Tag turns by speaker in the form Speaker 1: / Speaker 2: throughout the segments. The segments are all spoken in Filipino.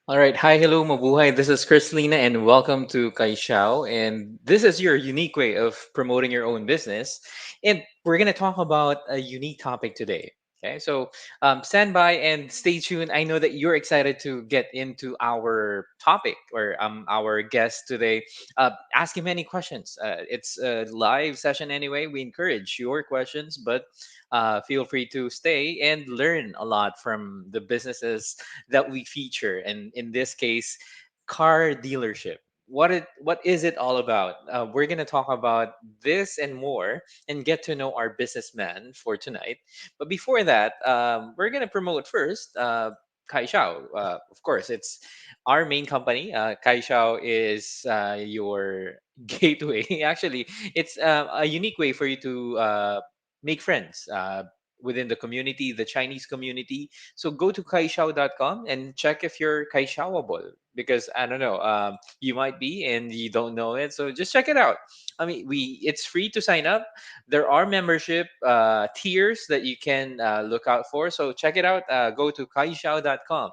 Speaker 1: All right. Hi, hello, mabuhay. This is Chris Lina, and welcome to Kaysiao. And this is your unique way of promoting your own business. And we're going to talk about a unique topic today. Okay. So stand by and stay tuned. I know that you're excited to get into our topic or our guest today. Ask him any questions. It's a live session anyway. We encourage your questions, but feel free to stay and learn a lot from the businesses that we feature, and in this case, car dealership. What is it all about? We're gonna talk about this and more, and get to know our businessman for tonight. But before that, we're gonna promote first. Kai Shao. Of course, it's our main company. Kai Shao is your gateway. Actually, it's a unique way for you to make friends within the community, the Chinese community. So go to kaishao.com and check if you're kaishaoable, because I don't know, you might be and you don't know it. So just check it out. I mean, we it's free to sign up. There are membership tiers that you can look out for. So check it out. Go to kaishao.com.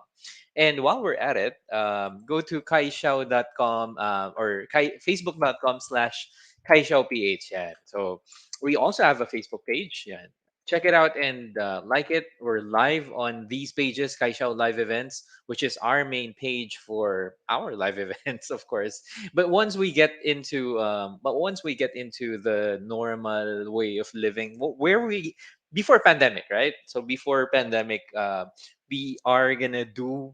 Speaker 1: And while we're at it, go to kaishao.com or facebook.com/kaishaoph. Yeah. So we also have a Facebook page. Yeah, check it out and like it. We're live on these pages, Kaishao Live Events, which is our main page for our live events, of course. But once we get into the normal way of living, where we before pandemic, right? So before pandemic, we are gonna do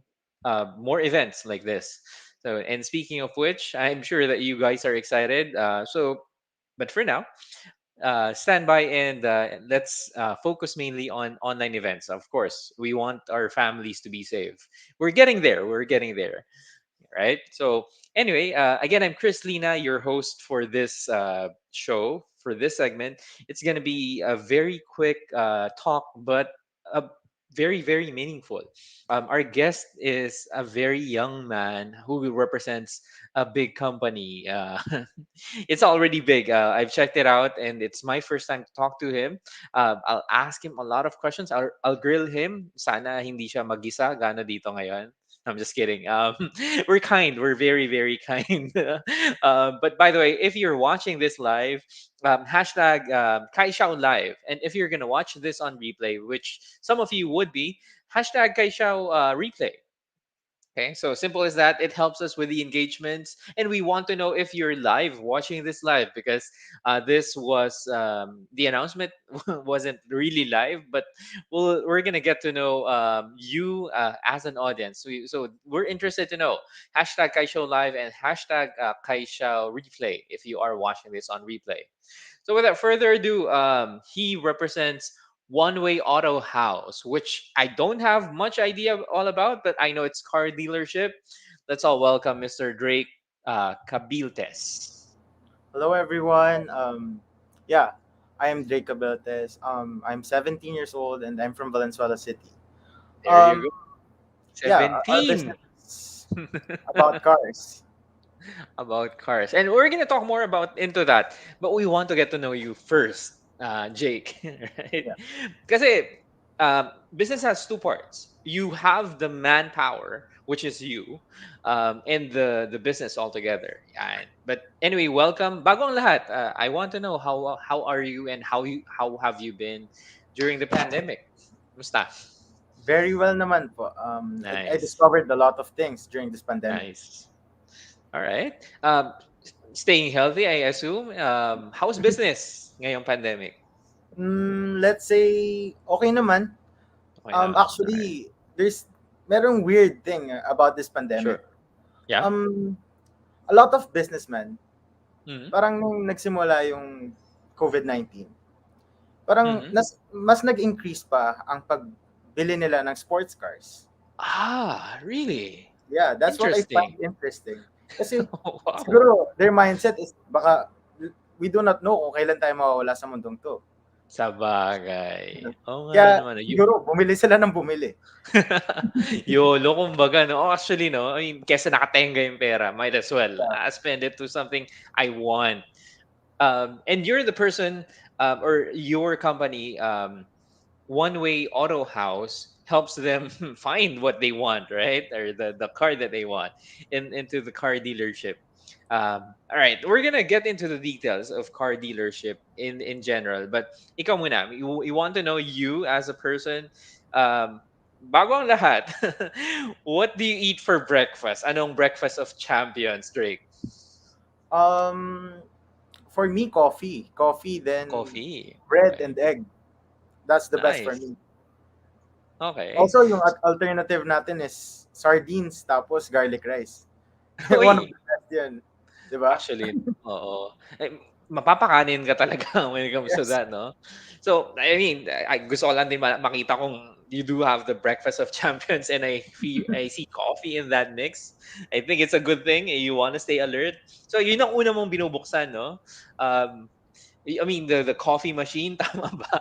Speaker 1: more events like this. So, and speaking of which, I'm sure that you guys are excited. But for now, stand by and let's focus mainly on online events. Of course, we want our families to be safe. We're getting there. We're getting there. Right. So, anyway, again, I'm Chris Lina, your host for this show, for this segment. It's going to be a very quick talk, but a very, very meaningful. Our guest is a very young man who represents a big company. It's already big. I've checked it out, and it's my first time to talk to him. I'll ask him a lot of questions. I'll grill him. Sana hindi siya magisa gano dito ngayon. I'm just kidding. We're kind. We're very, very kind. But by the way, if you're watching this live, hashtag Kaishao Live. And if you're going to watch this on replay, which some of you would be, hashtag Kaishao Replay. Okay, so simple as that. It helps us with the engagements, and we want to know if you're live watching this live, because this was the announcement wasn't really live, but we're gonna get to know you as an audience. So we're interested to know hashtag Kaisho Live and hashtag Kaisho Replay if you are watching this on replay. So without further ado, he represents One Way Auto House, which I don't have much idea all about, but I know it's car dealership. Let's all welcome Mr. Drake Cabiltes.
Speaker 2: Hello, everyone. Yeah, I am Drake Cabiltes. I'm 17 years old and I'm from Valenzuela City.
Speaker 1: There you
Speaker 2: Um,
Speaker 1: go.
Speaker 2: yeah, our
Speaker 1: 17.
Speaker 2: business is about cars.
Speaker 1: About cars. And we're gonna talk more about into that. But we want to get to know you first, Jake. Right?
Speaker 2: Yeah,
Speaker 1: Because business has two parts. You have the manpower, which is you, and the business altogether. And but anyway, welcome. Bago ang lahat, I want to know how are you and how have you been during the pandemic? Musta?
Speaker 2: very well naman po. I
Speaker 1: Nice.
Speaker 2: discovered a lot of things during this pandemic.
Speaker 1: Nice. All right. Staying healthy, I assume. How's business ngayong pandemic?
Speaker 2: Let's say, okay naman.
Speaker 1: Okay naman. All right.
Speaker 2: Actually, there's merong weird thing about this
Speaker 1: Sure.
Speaker 2: pandemic.
Speaker 1: Yeah.
Speaker 2: Um, a lot of businessmen,
Speaker 1: Mm-hmm.
Speaker 2: parang nung nagsimula yung COVID-19, parang
Speaker 1: Mm-hmm.
Speaker 2: mas nag-increase pa ang pagbili nila ng sports cars.
Speaker 1: Ah, really?
Speaker 2: Yeah, that's what I
Speaker 1: Interesting.
Speaker 2: find interesting. Kasi
Speaker 1: Wow.
Speaker 2: siguro their mindset is baka we do not know kung kailan tayo mawawala sa mundong 'to.
Speaker 1: Sa bagay. Oo nga
Speaker 2: Kaya
Speaker 1: naman.
Speaker 2: siguro bumili sila ng bumili.
Speaker 1: YOLO kumbaga, no? Oh, actually, no? I mean, kesa nakatenga yung pera, might as well.
Speaker 2: Yeah.
Speaker 1: Spend it to something I want. And you're the person, or your company, One Way Auto House helps them find what they want, right? Or the car that they want into the car dealership. All right, we're gonna get into the details of car dealership in general, but ikaw muna, you want to know you as a person. Bago ang lahat, what do you eat for breakfast? Anong breakfast of champions, Drake?
Speaker 2: Um, for me, coffee, then
Speaker 1: Coffee.
Speaker 2: bread
Speaker 1: Okay.
Speaker 2: and egg. That's the best for
Speaker 1: Nice.
Speaker 2: me.
Speaker 1: Okay.
Speaker 2: Also, yung alternative natin is sardines tapos garlic rice. One of
Speaker 1: Uy,
Speaker 2: the best yan. Di ba?
Speaker 1: actually, oo. Eh, mapapakanin ka talaga when it comes to
Speaker 2: Yes.
Speaker 1: that, no? So, I mean, gusto ko lang din makita kung you do have the breakfast of champions and I see coffee in that mix. I think it's a good thing. You want to stay alert. So, yun ang una mong binubuksan, no? Um, I mean, the coffee machine, tama ba?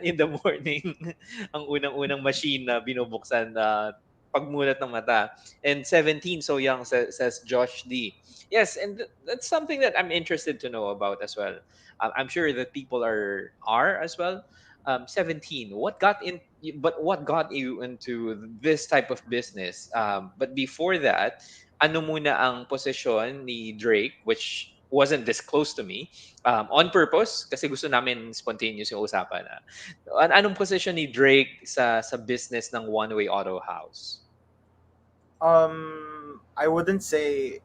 Speaker 1: In the morning, ang unang-unang machine na binubuksan na pagmulat ng mata. And 17, so young, says Josh D. Yes, and that's something that I'm interested to know about as well. I'm sure that people are as well. 17. What got you into this type of business? But before that, ano muna ang posisyon ni Drake, which wasn't disclosed to me, on purpose kasi gusto namin spontaneous yung usapan na. Anong position ni Drake sa business ng One Way Auto House?
Speaker 2: I wouldn't say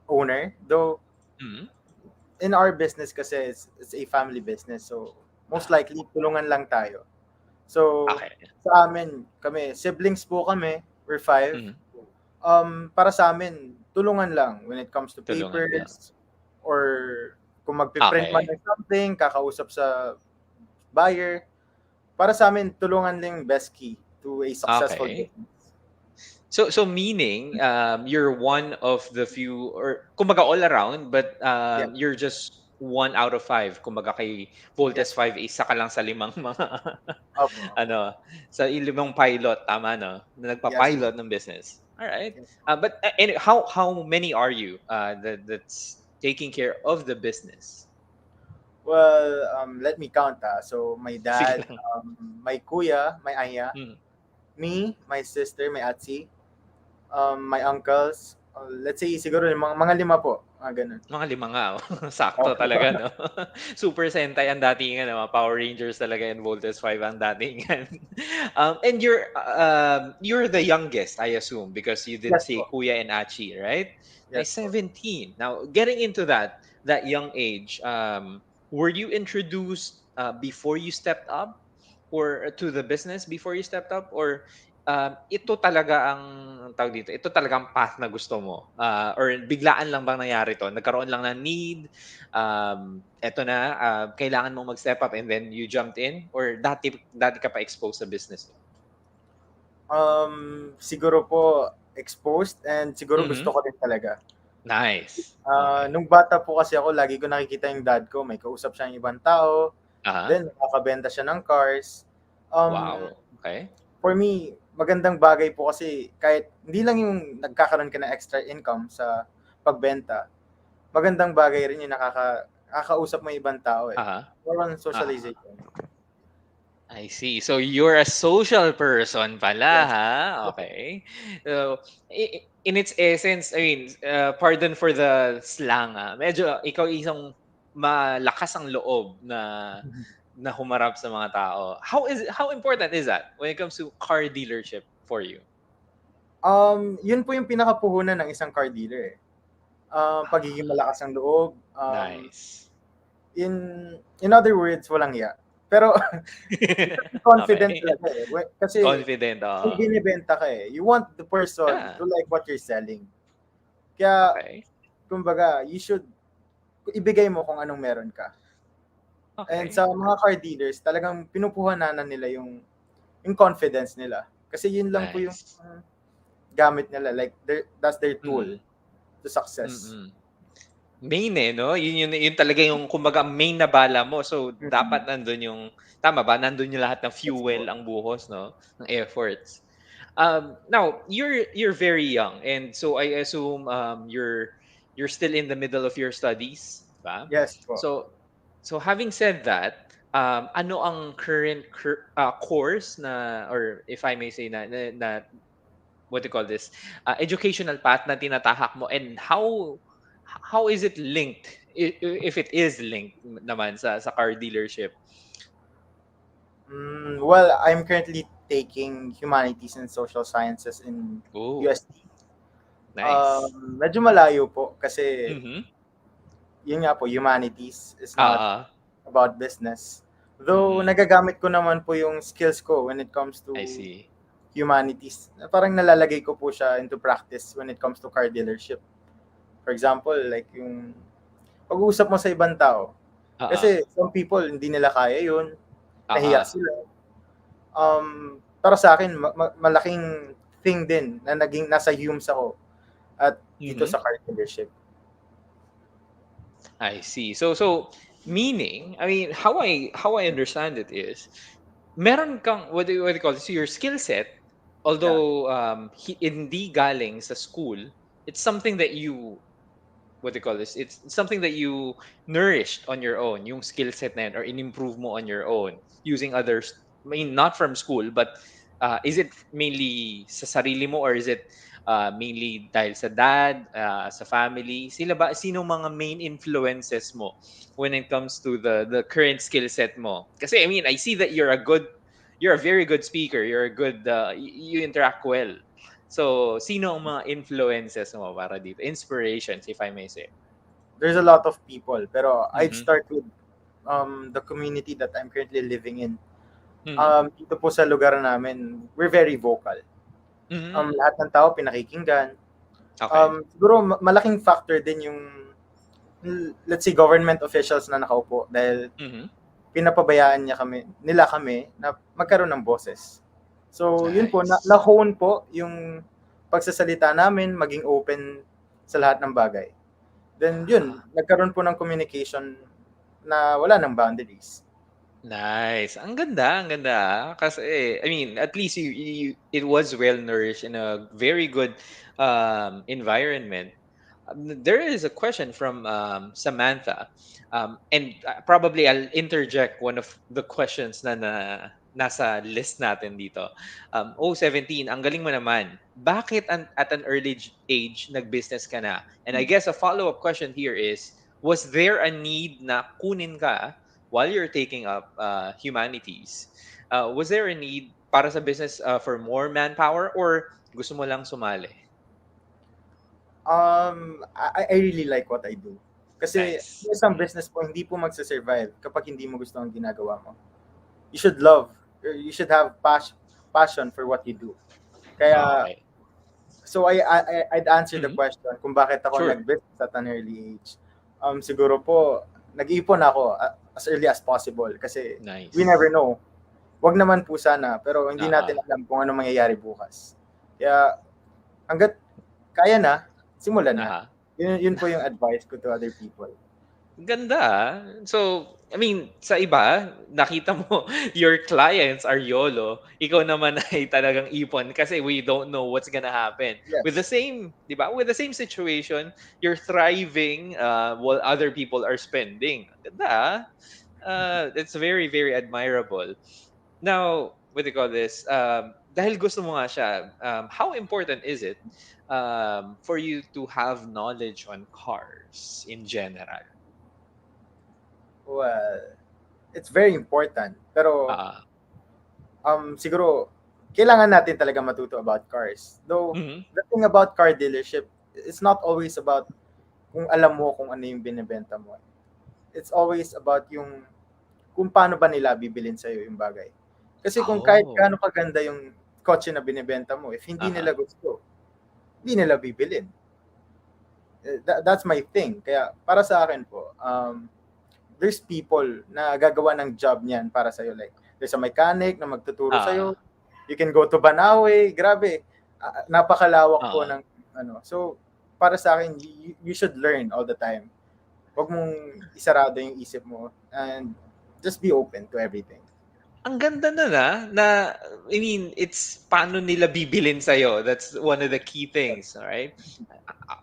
Speaker 2: owner, though
Speaker 1: Mm.
Speaker 2: in our business kasi it's a family business. So, most
Speaker 1: Ah,
Speaker 2: likely, tulungan lang tayo. So,
Speaker 1: okay.
Speaker 2: sa amin, kami, siblings po kami, we're five.
Speaker 1: Mm.
Speaker 2: Para sa amin, tulungan lang when it comes to
Speaker 1: Tulungan lang.
Speaker 2: papers or kung magpiprint man
Speaker 1: Okay.
Speaker 2: ng something, kakausap sa buyer. Para sa amin, tulungan lang yung best key to a successful
Speaker 1: Okay.
Speaker 2: business.
Speaker 1: So meaning you're one of the few or kumbaga all around but
Speaker 2: Yeah.
Speaker 1: you're just one out of five kumbaga kay Voltes
Speaker 2: Yes.
Speaker 1: 5 isa ka lang sa limang mga
Speaker 2: Opo, opo.
Speaker 1: ano sa limang pilot tama no na
Speaker 2: Yes po.
Speaker 1: nagpa-pilot ng business. All right.
Speaker 2: Yes po.
Speaker 1: But and how many are you that's taking care of the business?
Speaker 2: Well, let me count. So, my
Speaker 1: Sige
Speaker 2: dad,
Speaker 1: lang.
Speaker 2: my kuya, my aya,
Speaker 1: Mm.
Speaker 2: me, my sister, my atsi, my uncles. Let's say, siguro yung mga lima po. Ganun.
Speaker 1: Mga 5 nga, oh. Sakto
Speaker 2: Opo.
Speaker 1: talaga 'no. Super Sentai ang datingan, mga Power Rangers talaga and Voltes 5 ang datingan. And you're the youngest, I assume, because you did
Speaker 2: Yes
Speaker 1: say
Speaker 2: po.
Speaker 1: Kuya and Achi, right? Now
Speaker 2: Yes po.
Speaker 1: 17. Now, getting into that young age, were you introduced before you stepped up or to the business before you stepped up or ito talaga ang tawag dito, ito talaga ang path na gusto mo? Or biglaan lang bang nangyari 'to? Nagkaroon lang ng need, eto na, kailangan mong mag-step up and then you jumped in or dati dati ka pa exposed sa business 'to?
Speaker 2: Siguro po exposed and siguro gusto
Speaker 1: Mhm.
Speaker 2: ko din talaga.
Speaker 1: Nice. Okay.
Speaker 2: Nung bata po kasi ako, lagi ko nakikita yung dad ko, may kausap siyang ibang tao,
Speaker 1: Aha.
Speaker 2: then nakakabenta siya ng cars. Um,
Speaker 1: Wow. Okay.
Speaker 2: for me, magandang bagay po kasi kahit hindi lang yung nagkakaroon ka ng extra income sa pagbenta, magandang bagay rin yung nakakausap mo yung ibang tao eh.
Speaker 1: Aha.
Speaker 2: More on
Speaker 1: Aha.
Speaker 2: socialization.
Speaker 1: I see. So you're a social person pala,
Speaker 2: Yes.
Speaker 1: ha? Okay. So in its essence, I mean, pardon for the slang, medyo ikaw isang malakas ang loob na humarap sa mga tao. How important is that when it comes to car dealership for you?
Speaker 2: Yun po yung pinakapuhunan ng isang car dealer eh. Pagiging
Speaker 1: Ah,
Speaker 2: malakas ng loob,
Speaker 1: nice.
Speaker 2: in other words, walang ya. Pero you should be confident
Speaker 1: Okay.
Speaker 2: talaga eh. Kasi
Speaker 1: Confident,
Speaker 2: kung
Speaker 1: oo.
Speaker 2: binibenta ka eh, you want the person
Speaker 1: Yeah.
Speaker 2: to like what you're selling. Kaya,
Speaker 1: Okay.
Speaker 2: kumbaga, you should ibigay mo kung anong meron ka. And
Speaker 1: Okay.
Speaker 2: sa mga car dealers, talagang pinupuhananan nila yung confidence nila. Kasi yun lang po yung
Speaker 1: Nice.
Speaker 2: gamit nila. Like, that's their tool
Speaker 1: Mm.
Speaker 2: to success.
Speaker 1: Mm. Main, eh, 'no? Yun talaga yung kumbaga main na bala mo. So,
Speaker 2: Mm-mm.
Speaker 1: dapat nandun yung tama ba? Nandun yung lahat ng
Speaker 2: Yes
Speaker 1: fuel,
Speaker 2: po.
Speaker 1: ang buhos, 'no, ng efforts. Now, you're very young and so I assume, you're still in the middle of your studies, 'di ba?
Speaker 2: Yes po.
Speaker 1: So having said that, ano ang current course na, or if I may say, na what do you call this, educational path na tinatahak mo, and how is it linked, if it is linked naman sa car dealership?
Speaker 2: Well, I'm currently taking humanities and social sciences in
Speaker 1: Oh,
Speaker 2: UST.
Speaker 1: nice.
Speaker 2: Medyo malayo po kasi
Speaker 1: Mhm.
Speaker 2: yun nga po, humanities is not
Speaker 1: Ah,
Speaker 2: about business. Though
Speaker 1: mm.
Speaker 2: nagagamit ko naman po yung skills ko when it comes
Speaker 1: I
Speaker 2: to
Speaker 1: see.
Speaker 2: humanities. Parang nalalagay ko po siya into practice when it comes to car dealership. For example, like yung pag-uusap mo sa ibang tao.
Speaker 1: Ah,
Speaker 2: Kasi some people hindi nila kaya yun, nahiya
Speaker 1: ah.
Speaker 2: sila. Para sa akin, malaking thing din na naging nasa Humes ako at dito
Speaker 1: Mhm.
Speaker 2: sa car dealership.
Speaker 1: I see. So meaning, I mean, how I understand it is, meron kang, what do you call this, your skill set,
Speaker 2: Yeah.
Speaker 1: although hindi galing sa school, it's something that you, what do you call this? It's something that you nourished on your own, yung skill set na yun, or in-improve mo on your own using others. I mean, not from school, but is it mainly sa sarili mo, or is it mainly dahil sa dad, sa family? Sino mga main influences mo when it comes to the current skill set mo? Kasi I mean, I see that you're a very good speaker. You're a good, you interact well. So, sino ang mga influences mo para dito? Inspirations, if I may say.
Speaker 2: There's a lot of people, pero I'd
Speaker 1: Mhm.
Speaker 2: start with the community that I'm currently living in.
Speaker 1: Mhm.
Speaker 2: Dito po sa lugar namin, we're very vocal.
Speaker 1: Mm.
Speaker 2: Lahat ng tao pinakikinggan.
Speaker 1: Okay.
Speaker 2: Siguro malaking factor din yung let's say government officials na nakaupo dahil
Speaker 1: Mhm.
Speaker 2: pinapabayaan nila kami na magkaroon ng boses. So, yun po,
Speaker 1: Nice.
Speaker 2: na-hone po yung pagsasalita namin, maging open sa lahat ng bagay. Then, yun,
Speaker 1: Ah,
Speaker 2: nagkaroon po ng communication na wala ng boundaries.
Speaker 1: nice. Ang ganda, kasi I mean, at least it was well nourished in a very good environment. There is a question from Samantha, and probably I'll interject one of the questions nasa list natin dito. 17, ang galing mo naman. Bakit at an early age nag-business ka na? And I guess a follow-up question here is, was there a need na kunin ka while you're taking up humanities? Was there a need para sa business, for more manpower, or gusto mo lang sumali?
Speaker 2: I really like what I do. Kasi
Speaker 1: Nice.
Speaker 2: yung isang
Speaker 1: Mm.
Speaker 2: business po, hindi po magsasurvive kapag hindi mo gusto ang ginagawa mo. You should love, or you should have passion for what you do. Kaya,
Speaker 1: Okay.
Speaker 2: so I'd answer the
Speaker 1: Mhm.
Speaker 2: question kung bakit ako
Speaker 1: Sure.
Speaker 2: nag-business at an early age. Siguro po, nag-iipon ako as early as possible kasi we
Speaker 1: Nice.
Speaker 2: never know. Wag naman po sana, pero hindi natin
Speaker 1: Oo.
Speaker 2: alam kung ano mangyayari bukas. Kaya hangga't kaya na, simulan na.
Speaker 1: Aha.
Speaker 2: Yun po yung advice ko to other people.
Speaker 1: Ganda, ah. So, I mean, sa iba, nakita mo, your clients are YOLO. Ikaw naman ay talagang ipon kasi we don't know what's gonna happen. With the
Speaker 2: Yes.
Speaker 1: same, di ba? With the same situation, you're thriving while other people are spending. Ganda, ah. It's very, very admirable. Now, what do you call this? Dahil gusto mo nga siya, how important is it for you to have knowledge on cars in general?
Speaker 2: Well, it's very important. Pero
Speaker 1: Ah,
Speaker 2: siguro kailangan natin talaga matuto about cars. Though
Speaker 1: mhm.
Speaker 2: the thing about car dealership, it's not always about kung alam mo kung ano yung binebenta mo. It's always about yung kung paano ba nila bibilin sa'yo yung bagay. Kasi kung kahit
Speaker 1: Oh,
Speaker 2: gaano kaganda yung kotse na binebenta mo, if hindi nila
Speaker 1: aha.
Speaker 2: gusto, hindi nila bibilin. That's my thing. Kaya para sa akin po, there's people na gagawa ng job niyan para sa'yo. Like, there's a mechanic na magtuturo sa'yo.
Speaker 1: Ah,
Speaker 2: You can go to Banawe. Grabe. Napakalawak po
Speaker 1: oo.
Speaker 2: ng ano. So, para sa akin, you should learn all the time. Huwag mong isarado yung isip mo and just be open to everything.
Speaker 1: Ang ganda nun, na I mean, it's paano nila bibilin sa'yo. That's one of the key things, alright?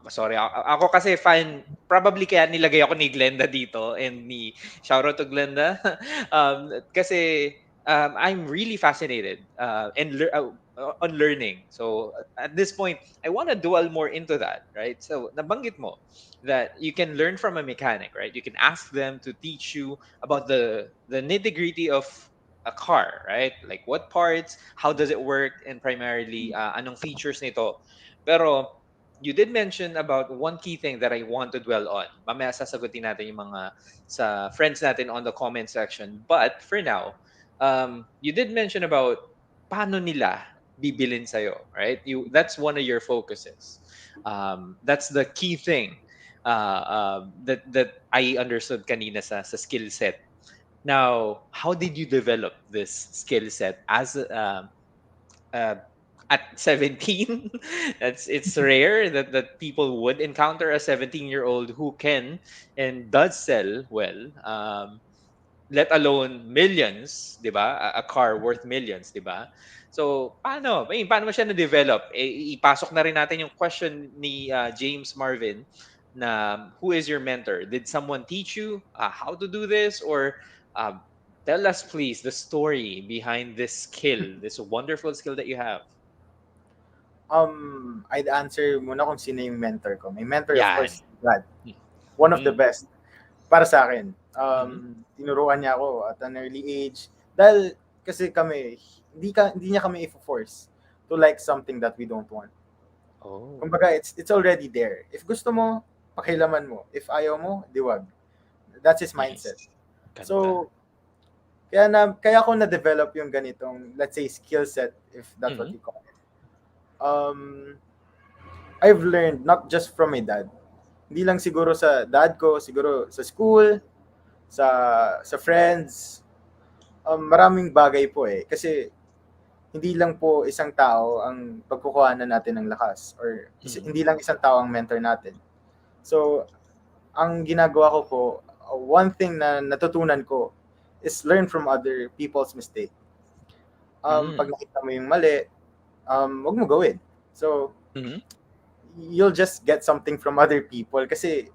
Speaker 1: Sorry, ako kasi fan probably kaya nilagay ako ni Glenda dito and ni shoutout to Glenda. Kasi, I'm really fascinated, on learning. So, at this point, I wanna dwell more into that, right? So, nabanggit mo that you can learn from a mechanic, right? You can ask them to teach you about the nitty-gritty of a car, right? Like what parts, how does it work, and primarily, anong features nito. Pero you did mention about one key thing that I want to dwell on. Mamaya sasagutin natin yung mga sa friends natin on the comment section. But for now, you did mention about paano nila bibilin sa'yo, right? That's one of your focuses. That's the key thing, that I understood kanina sa skill set. Now, how did you develop this skill set as uh, at 17? It's rare that people would encounter a 17-year-old who can and does sell well, let alone millions, 'di ba? A car worth millions, 'di ba? So, paano mo siya na-develop? Ipasok na rin natin yung question ni James Marvin na who is your mentor? Did someone teach you how to do this, or um, tell us please the story behind this skill, this wonderful skill that you have?
Speaker 2: I'd answer muna kung sino yung mentor ko. My mentor, of
Speaker 1: Yan.
Speaker 2: course, God. One of the
Speaker 1: Mm.
Speaker 2: best. Para sa akin.
Speaker 1: Mhm.
Speaker 2: Tinuruan niya ako at an early age. Dahil kasi kami, hindi niya kami i-force to like something that we don't want.
Speaker 1: Oh,
Speaker 2: Kumbaga, it's already there. If gusto mo, pakilaman mo. If ayaw mo, diwag. That's his mindset.
Speaker 1: nice. Ganda.
Speaker 2: So, kaya ako na-develop yung ganitong, let's say, skill set, if that's what
Speaker 1: Mhm.
Speaker 2: you call it. Um, I've learned not just from my dad. Hindi lang siguro sa dad ko, siguro sa school, sa friends. Maraming bagay po eh. Kasi hindi lang po isang tao ang pagkukuhanan natin ng lakas or
Speaker 1: Mhm.
Speaker 2: hindi lang isang tao ang mentor natin. So, ang ginagawa ko po, one thing na natutunan ko is learn from other people's mistake. Pag
Speaker 1: Mm.
Speaker 2: nakita mo yung mali, wag mo gawin. So,
Speaker 1: Mhm.
Speaker 2: you'll just get something from other people kasi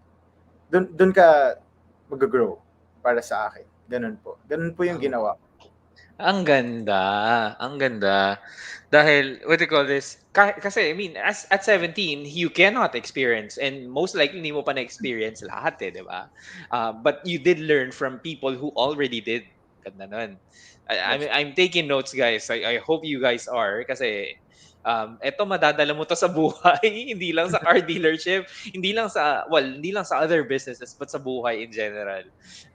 Speaker 2: dun ka mag-grow para sa akin. Ganun po. Ganun po yung
Speaker 1: Ang
Speaker 2: ginawa.
Speaker 1: ang ganda, ang ganda. Dahil what do you call this, kasi I mean as at 17 you cannot experience, and most likely hindi mo pa na-experience lahat, 'di ba? But you did learn from people who already did. Ganda nun.
Speaker 2: That's
Speaker 1: I'm taking notes, guys. I hope you guys are, kasi eto madadala mo 'to sa buhay, hindi lang sa car dealership, hindi lang sa other businesses, but sa buhay in general.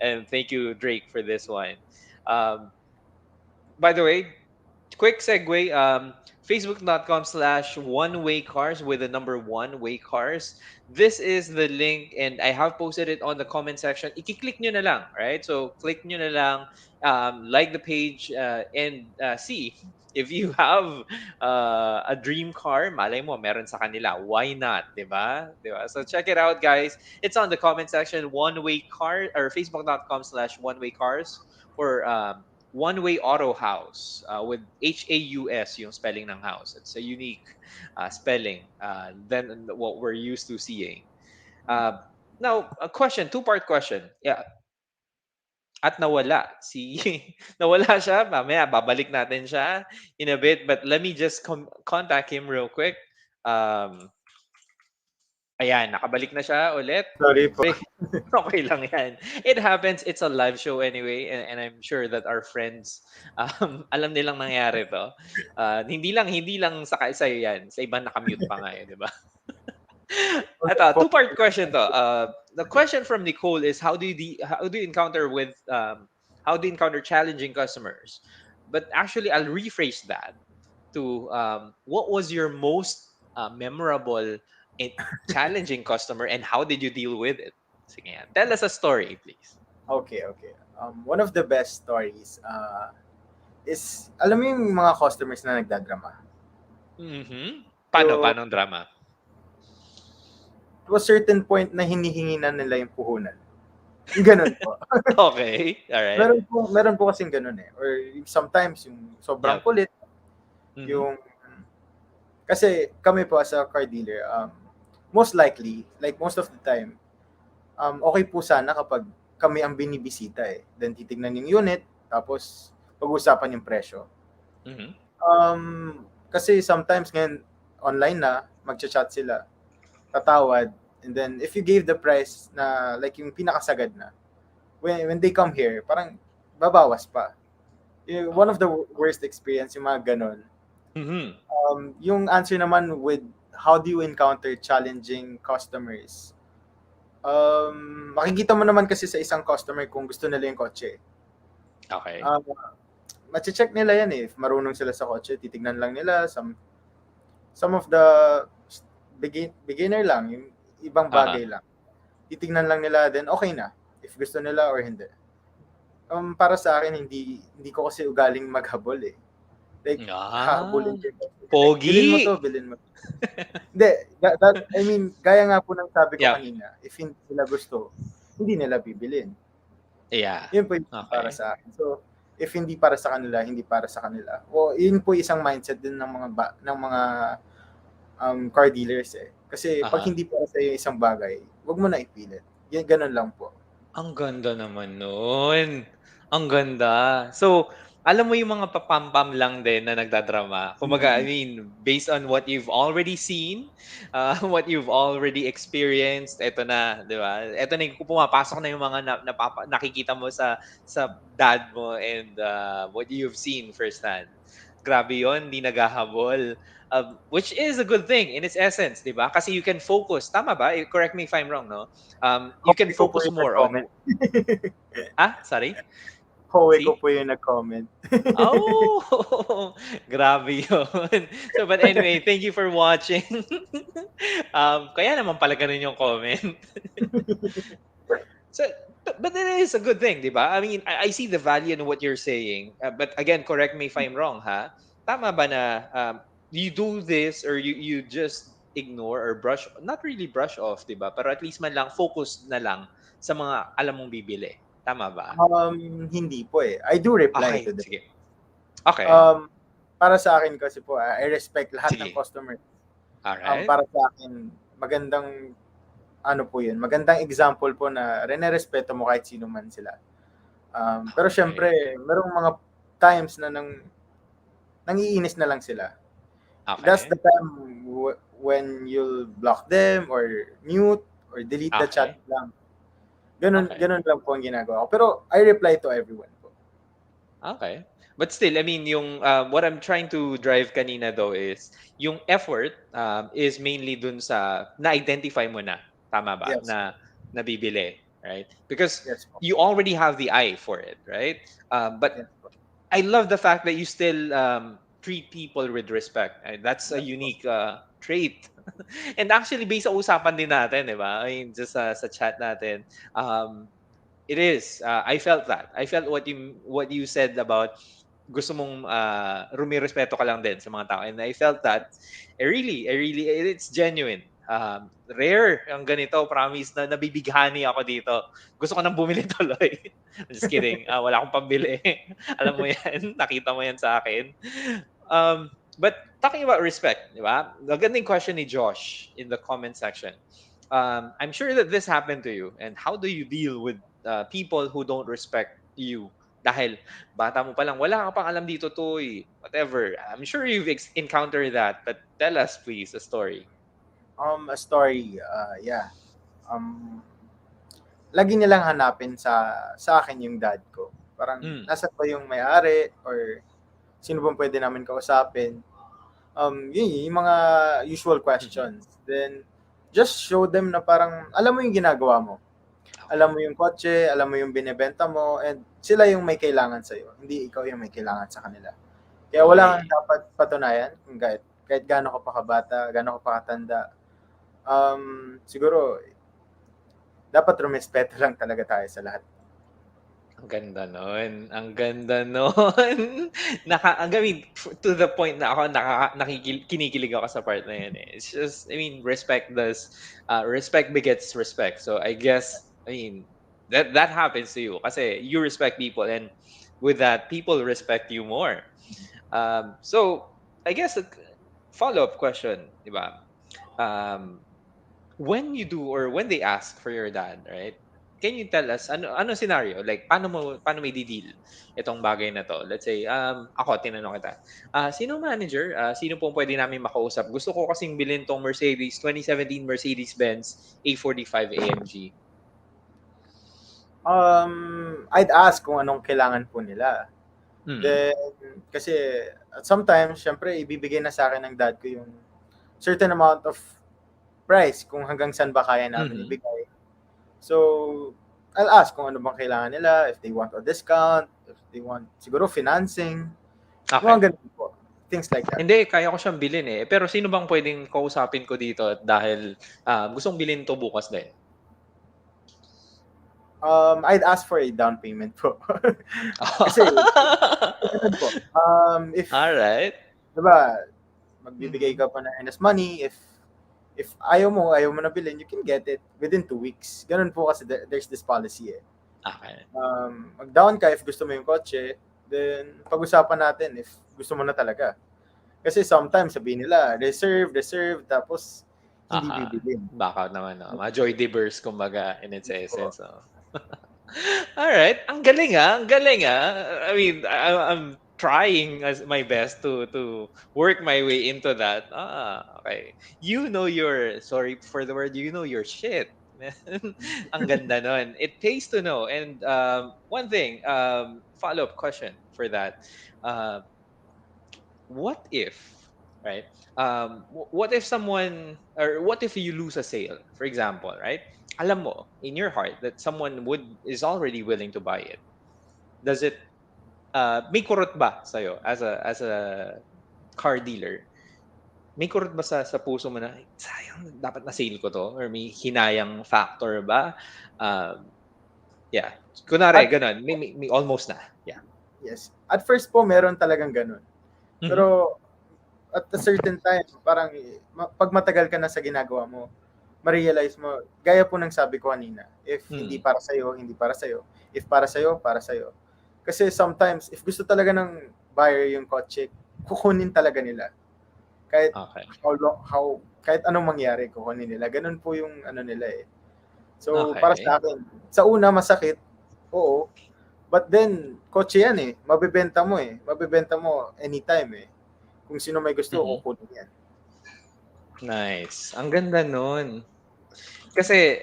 Speaker 1: And thank you, Drake, for this one. Um, by the way, quick segue, facebook.com/one way cars with the number one way cars. This is the link, and I have posted it on the comment section. I-click nyo na lang, right? So click nyo na lang, like the page, and see if you have a dream car. Malay mo meron sa kanila, why not, 'di ba? 'Di ba? So check it out, guys. It's on the comment section, one way car, or facebook.com/one way cars, or Onewayautohaus, with Haus yung spelling ng house. It's a unique spelling than what we're used to seeing. Uh, Now, a question, two-part question. Yeah, at nawala si nawala siya. Mamaya babalik natin siya in a bit, but let me just contact him real quick. Um, Ayan, nakabalik na siya ulit.
Speaker 2: sorry po.
Speaker 1: Okay lang yan. It happens. It's a live show anyway, and I'm sure that our friends, alam nilang nangyari 'to. Hindi lang sa sa'yo yan, sa iba naka-mute pa nga, eh, 'di ba? Eto, two-part question 'to. The question from Nicole is how do you encounter challenging customers? But actually, I'll rephrase that to, what was your most memorable and challenging customer, and how did you deal with it? Sige nga. Tell us a story, please.
Speaker 2: Okay, okay. One of the best stories is, alam mo yung mga customers na nagdadrama.
Speaker 1: Mhm.
Speaker 2: So,
Speaker 1: Paano ang drama?
Speaker 2: to a certain point na hinihingi na nila yung puhunan. Yung gano'n po.
Speaker 1: Okay, all right.
Speaker 2: Meron po kasing gano'n, eh, or sometimes yung sobrang
Speaker 1: Yep.
Speaker 2: kulit,
Speaker 1: Mhm.
Speaker 2: yung kasi kami po as a car dealer, most likely, like most of the time, okay po sana kapag kami ang binibisita, eh. Then titignan yung unit, tapos pag-uusapan yung presyo.
Speaker 1: Mhm.
Speaker 2: Kasi sometimes ngayon online na, magcha-chat sila, tatawad, and then if you gave the price na like yung pinakasagad na, when they come here, parang babawas pa. One of the worst experience yung mga ganon.
Speaker 1: Mhm.
Speaker 2: Yung answer naman with how do you encounter challenging customers? Makikita mo naman kasi sa isang customer kung gusto nila yung kotse.
Speaker 1: Okay.
Speaker 2: Um, Mache-check nila yan, eh. If marunong sila sa kotse, titignan lang nila some of the beginner lang, yung ibang
Speaker 1: Uh-huh.
Speaker 2: bagay lang. Titignan lang nila, then okay na if gusto nila or hindi. Para sa akin, hindi ko kasi ugaling maghabol, eh. Like, hahabulin
Speaker 1: Ah,
Speaker 2: ko yung customer. Like, bilhin mo
Speaker 1: pogi.
Speaker 2: 'to, bilhin mo. Hindi, I mean, gaya nga po ng sabi ko
Speaker 1: Yep.
Speaker 2: kanina, if hindi nila gusto, hindi nila bibilin.
Speaker 1: Yeah.
Speaker 2: Yun po yung para
Speaker 1: Okay.
Speaker 2: sa akin. So, if hindi para sa kanila, hindi para sa kanila. O yun po isang mindset din ng mga car dealers, eh. Kasi pag
Speaker 1: Uh-huh.
Speaker 2: hindi para sa isang bagay, wag mo na ipilit. Yan ganun lang po.
Speaker 1: Ang ganda naman nun. Ang ganda. So, alam mo yung mga papampam lang din na nagdadrama. Kumbaga, I
Speaker 2: Mm.
Speaker 1: mean, based on what you've already seen, what you've already experienced, eto na, di ba? Eto na yung pumapasok na yung mga nakikita mo sa dad mo and what you've seen firsthand. Grabe yon, di naghahabol. Which is a good thing in its essence, di ba? Kasi you can focus. Tama ba? Correct me if I'm wrong, no? You can
Speaker 2: Howe ko po
Speaker 1: focus
Speaker 2: yung
Speaker 1: more
Speaker 2: nag-comment.
Speaker 1: on sorry?
Speaker 2: Howe ko
Speaker 1: See?
Speaker 2: po yung nag-comment.
Speaker 1: Oh, grabe yun. So, but anyway, thank you for watching. Kaya naman pala ganun yung comment. So, but it is a good thing, di ba? I mean, I see the value in what you're saying. But again, correct me if I'm wrong, ha? Tama ba na you do this or you just ignore or brush, not really brush off, di ba? Pero at least man lang, focus na lang sa mga alam mong bibili. Tama ba?
Speaker 2: Hindi po, eh. I do reply
Speaker 1: Okay,
Speaker 2: to them.
Speaker 1: sige. Okay,
Speaker 2: Um, para sa akin kasi po, I respect lahat ng
Speaker 1: sige.
Speaker 2: customer.
Speaker 1: Alright.
Speaker 2: Para sa akin, magandang ano po yun, magandang example po na rene-respeto mo kahit sino man sila. Pero
Speaker 1: Okay.
Speaker 2: syempre, merong mga times na nangiinis na lang sila. That's
Speaker 1: Okay.
Speaker 2: the time when you'll block them or mute or delete the chat
Speaker 1: Okay.
Speaker 2: lang. Ganun,
Speaker 1: Okay.
Speaker 2: ganun lang po ang ginagawa ko. Pero I reply to everyone po.
Speaker 1: Okay. But still, I mean, yung what I'm trying to drive kanina though is yung effort is mainly dun sa na-identify mo na. Tama ba?
Speaker 2: Yes po.
Speaker 1: Na nabibili, right? Because
Speaker 2: Yes po.
Speaker 1: you already have the eye for it, right? But
Speaker 2: Yes po.
Speaker 1: I love the fact that you still treat people with respect. That's a
Speaker 2: Yes po.
Speaker 1: unique trait. And actually, based sa usapan din natin, di ba? I mean, just sa chat natin, um, it is. I felt that. I felt what you said about gusto mong rumirespeto ka lang din sa mga tao. And I felt that I really, it's genuine. Rare ang ganito, promise na nabibighani ako dito. Gusto ko nang bumili tuloy. Just kidding. Wala akong pambili. Alam mo yan. Nakita mo yan sa akin. But talking about respect, di ba? Magandang question ni Josh in the comment section. I'm sure that this happened to you. And how do you deal with people who don't respect you? Dahil bata mo pa lang, wala ka pang alam dito, Toy. Whatever. I'm sure you've encountered that. But tell us, please, a story.
Speaker 2: A story, yeah. Um, Lagi nilang hanapin sa akin yung dad ko. Parang
Speaker 1: Mm.
Speaker 2: nasaan ba yung may-ari or sino bang pwede namin kausapin? Yun, yung mga usual
Speaker 1: Mhm.
Speaker 2: questions. Then, just show them na parang alam mo yung ginagawa mo.
Speaker 1: Okay.
Speaker 2: Alam mo yung kotse, alam mo yung binebenta mo, and sila yung may kailangan sa'yo. Hindi ikaw yung may kailangan sa kanila. Kaya wala
Speaker 1: Oy.
Speaker 2: kang dapat patunayan kung kahit gaano ka pa kabata, gaano ka pa katanda. Siguro, dapat rumespeto lang talaga tayo sa lahat.
Speaker 1: Ang ganda nun. Ang ganda nun. I mean, to the point na ako kinikilig ako sa part na yun eh. It's just, I mean, respect begets respect. So I guess, I mean, That happens to you kasi you respect people, and with that, people respect you more. So I guess a follow-up question, di ba? Um, when you do, or when they ask for your dad, right? Can you tell us ano scenario? Like paano may deal itong bagay na to? Let's say ako tinanong kita. Sino manager? Sino pong pwede namin makausap? Gusto ko kasing bilhin tong Mercedes 2017 Mercedes-Benz A45 AMG.
Speaker 2: I'd ask kung anong kailangan po nila.
Speaker 1: Mm.
Speaker 2: Then, kasi sometimes, syempre, ibibigay na sa akin ng dad ko yung certain amount of price kung hanggang saan ba kaya namin
Speaker 1: Mhm.
Speaker 2: ibigay. So, I'll ask kung ano bang kailangan nila, if they want a discount, if they want siguro financing, yung
Speaker 1: Okay.
Speaker 2: mga ganun po. Things like that.
Speaker 1: Hindi, kaya ko siyang bilhin eh. Pero sino bang pwedeng kausapin ko dito dahil gustong bilhin to bukas din?
Speaker 2: I'd ask for a down payment po. Kasi, ganun po. If,
Speaker 1: All right.
Speaker 2: diba, magbibigay
Speaker 1: Mhm.
Speaker 2: ka pa ng earnest money, if ayaw mo na bilhin, you can get it within 2 weeks. Ganun po kasi there's this policy eh.
Speaker 1: Okay.
Speaker 2: Mag-down ka if gusto mo yung kotse, then pag-usapan natin if gusto mo na talaga. Kasi sometimes sabihin nila, reserve, tapos hindi
Speaker 1: Aha.
Speaker 2: bibilin.
Speaker 1: Baka naman, no? Mga joy divers, kumbaga, in its
Speaker 2: So,
Speaker 1: essence. No? All right. Ang galing ah. Ang galing ah. I mean, I'm trying as my best to work my way into that. Okay. You know your, sorry for the word, you know your shit. Man. Ang ganda nun. It pays to know. And one thing, follow-up question for that. Uh, what if, right? What if someone, or what if you lose a sale, for example, right? Alam mo in your heart that someone would is already willing to buy it. Does it may kurot ba sa'yo as a car dealer? May kurot ba sa puso mo na "Ay, sayang dapat na sale ko to," or may hinayang factor ba? Um, yeah. Kunwari
Speaker 2: at
Speaker 1: ganun, may almost na. Yeah.
Speaker 2: yes, at first po meron talagang ganun.
Speaker 1: Mhm.
Speaker 2: Pero at a certain time, parang pag matagal ka na sa ginagawa mo, ma-realize mo, gaya po ng sabi ko kanina, if hindi
Speaker 1: Mm.
Speaker 2: para sa'yo, hindi para sa'yo. If para sa'yo, para sa'yo. Kasi sometimes, if gusto talaga ng buyer yung kotse, kukunin talaga nila. Kahit
Speaker 1: Okay.
Speaker 2: kahit anong mangyari, kukunin nila. Ganun po yung ano nila eh. So, para
Speaker 1: Okay.
Speaker 2: sa akin, sa una masakit, oo. But then, kotse yan eh. Mabebenta mo eh. Mabebenta mo anytime eh. Kung sino may gusto,
Speaker 1: Mhm.
Speaker 2: kukunin yan.
Speaker 1: Nice. Ang ganda nun. Kasi,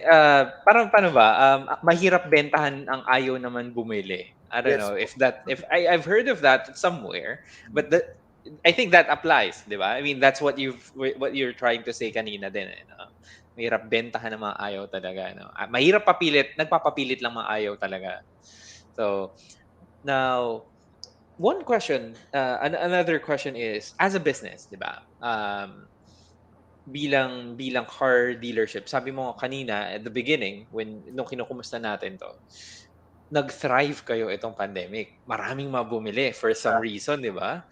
Speaker 1: parang paano ba, mahirap bentahan ang ayaw naman bumili. I don't
Speaker 2: Yes
Speaker 1: know
Speaker 2: po.
Speaker 1: if I've heard of that somewhere, but I think that applies, 'di ba? I mean, that's what you're trying to say kanina din, eh, no? Mahirap bentahan ng mga ayaw talaga, no? Mahirap papilit, nagpapapilit lang mga ayaw talaga. So, now, one question, another question is, as a business, 'di ba? Bilang car dealership, sabi mo kanina at the beginning when nung kinukumusta natin 'to, nag-thrive kayo itong pandemic. Maraming mga bumili for some reason, 'di ba?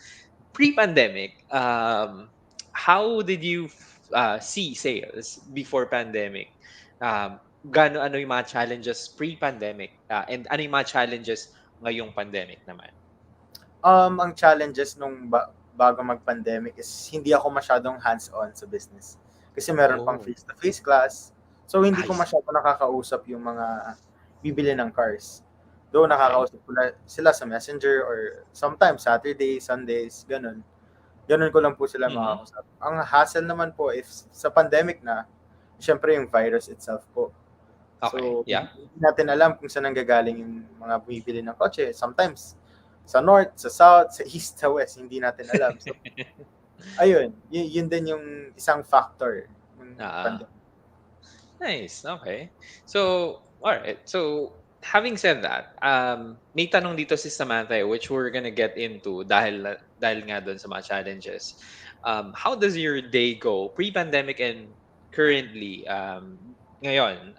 Speaker 1: Pre-pandemic, how did you see sales before pandemic? Ano yung mga challenges pre-pandemic, and ano yung mga challenges ngayong pandemic naman?
Speaker 2: Ang challenges nung bago mag-pandemic is hindi ako masyadong hands-on sa business. Kasi meron pang
Speaker 1: Oh,
Speaker 2: face-to-face class. So, hindi
Speaker 1: I
Speaker 2: ko
Speaker 1: see.
Speaker 2: masyado nakakausap yung mga bibili ng cars. Though
Speaker 1: Okay.
Speaker 2: nakakausap ko sila sa Messenger or sometimes Saturdays, Sundays, ganun. Ganun ko lang po sila
Speaker 1: Mhm.
Speaker 2: makakausap. Ang hassle naman po is sa pandemic na, syempre yung virus itself po.
Speaker 1: Okay,
Speaker 2: So,
Speaker 1: yeah.
Speaker 2: hindi natin alam kung saan nanggagaling yung mga bumibili ng kotse. Sometimes, sa north, sa south, sa east, sa west, hindi natin alam. So, ayun, yun din yung isang factor ng
Speaker 1: Oo.
Speaker 2: pandemic.
Speaker 1: Nice, okay. So, alright. So, having said that, may tanong dito si Samantha, which we're gonna get into dahil nga dun sa mga challenges. How does your day go pre-pandemic and currently, ngayon,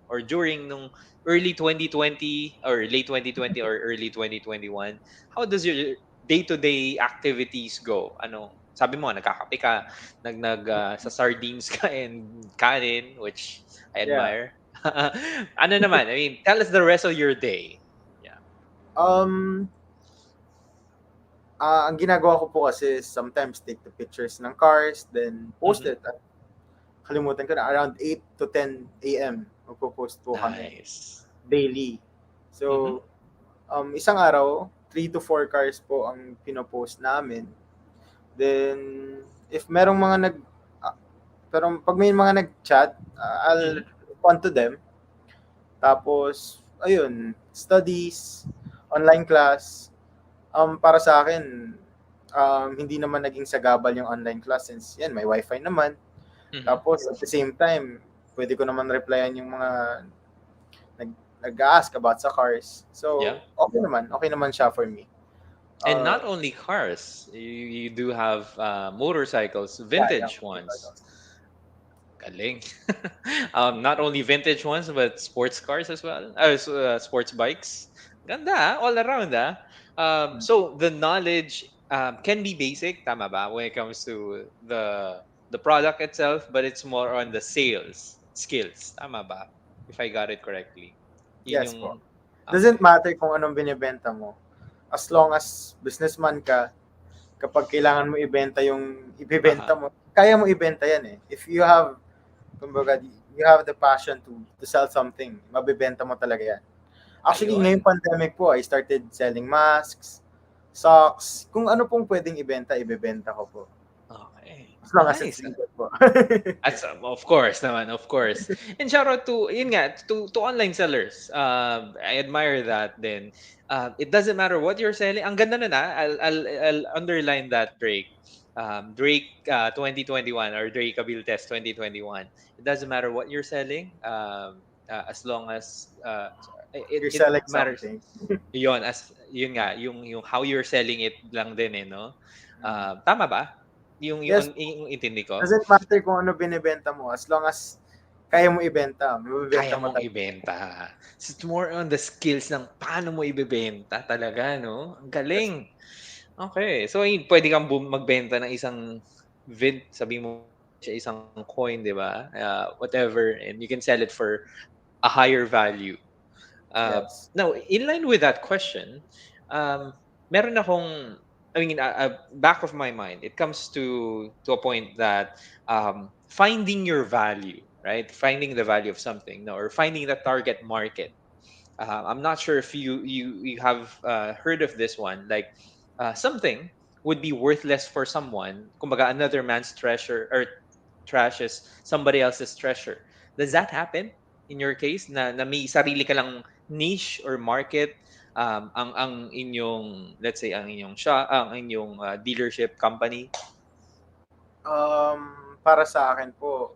Speaker 1: or during nung early 2020 or late 2020 or early 2021? How does your day-to-day activities go? Ano, sabi mo nagkakape ka, sa sardines ka and kanin, which I
Speaker 2: Yeah.
Speaker 1: admire. Ano naman, I mean, tell us the rest of your day. Yeah.
Speaker 2: Um, ang ginagawa ko po kasi is sometimes take the pictures ng cars, then post
Speaker 1: Mhm.
Speaker 2: it. At kalimutan ko na, around 8 to 10 a.m. magpo-post po kami
Speaker 1: Nice.
Speaker 2: daily.
Speaker 1: Mhm.
Speaker 2: So, isang araw, 3 to 4 cars po ang pinopost namin. Then, if merong mga ah, pero pag may mga nag-chat, I'll
Speaker 1: Mhm.
Speaker 2: respond to them. Tapos, ayun, studies, online class. Para sa akin, hindi naman naging sagabal yung online class since yan, may wifi naman.
Speaker 1: Mhm.
Speaker 2: Tapos, at the same time, pwede ko naman replyan yung mga nag, nag-ask about sa cars.
Speaker 1: Yeah.
Speaker 2: So, okay naman siya for me.
Speaker 1: And not
Speaker 2: Uh,
Speaker 1: only cars, you do have motorcycles,
Speaker 2: yeah, yeah.
Speaker 1: vintage ones. Galing. Not only vintage ones, but sports cars as well. Sports bikes. Ganda, all around, ah. So the knowledge can be basic, tama ba, when it comes to the product itself, but it's more on the sales skills, tama ba? If I got it correctly. Yun
Speaker 2: Yes
Speaker 1: yung,
Speaker 2: po. Doesn't
Speaker 1: okay.
Speaker 2: matter kung anong binibenta mo. As long as businessman ka, kapag kailangan mo ibenta yung ibebenta
Speaker 1: Aha.
Speaker 2: mo, kaya mo ibenta yan eh. If you have, kumbaga, you have the passion to sell something, mabibenta mo talaga yan. Actually, ngayong
Speaker 1: Ayun.
Speaker 2: pandemic po, I started selling masks, socks, kung ano pong pwedeng ibenta, ibebenta ko po.
Speaker 1: Okay.
Speaker 2: As long as it's
Speaker 1: Nice.
Speaker 2: legal po.
Speaker 1: As of course naman, of course. And shout out to yun nga to online sellers. I admire that then. It doesn't matter what you're selling. Ang ganda na na. I'll underline that, Drake. Drake 2021 or Drake Cabiltes 2021. It doesn't matter what you're selling. As long as
Speaker 2: You're
Speaker 1: it
Speaker 2: selling
Speaker 1: matters.
Speaker 2: something.
Speaker 1: Yun as yun nga yung how you're selling it lang din eh, no?
Speaker 2: Mm.
Speaker 1: Tama ba?
Speaker 2: Yes,
Speaker 1: Yung intindi ko.
Speaker 2: doesn't matter kung ano binibenta mo, as long as kaya mo ibenta, mabibenta
Speaker 1: Kaya
Speaker 2: mo
Speaker 1: mong
Speaker 2: talaga.
Speaker 1: ibenta. So, it's more on the skills ng paano mo ibebenta talaga, no? Ang
Speaker 2: Yes.
Speaker 1: galing. Okay. So, ayun, pwede kang magbenta ng isang sabi mo siya isang coin, di ba? Whatever. And you can sell it for a higher value.
Speaker 2: Yes.
Speaker 1: Now, in line with that question, um, meron akong, I mean, back of my mind, it comes to a point that finding your value, right? Finding the value of something, no, or finding the target market. I'm not sure if you have heard of this one. Like something would be worthless for someone. Kumbaga, another man's treasure or trash is somebody else's treasure. Does that happen in your case na may sarili ka lang niche or market ang inyong let's say ang inyong ang inyong dealership company?
Speaker 2: Para sa akin po,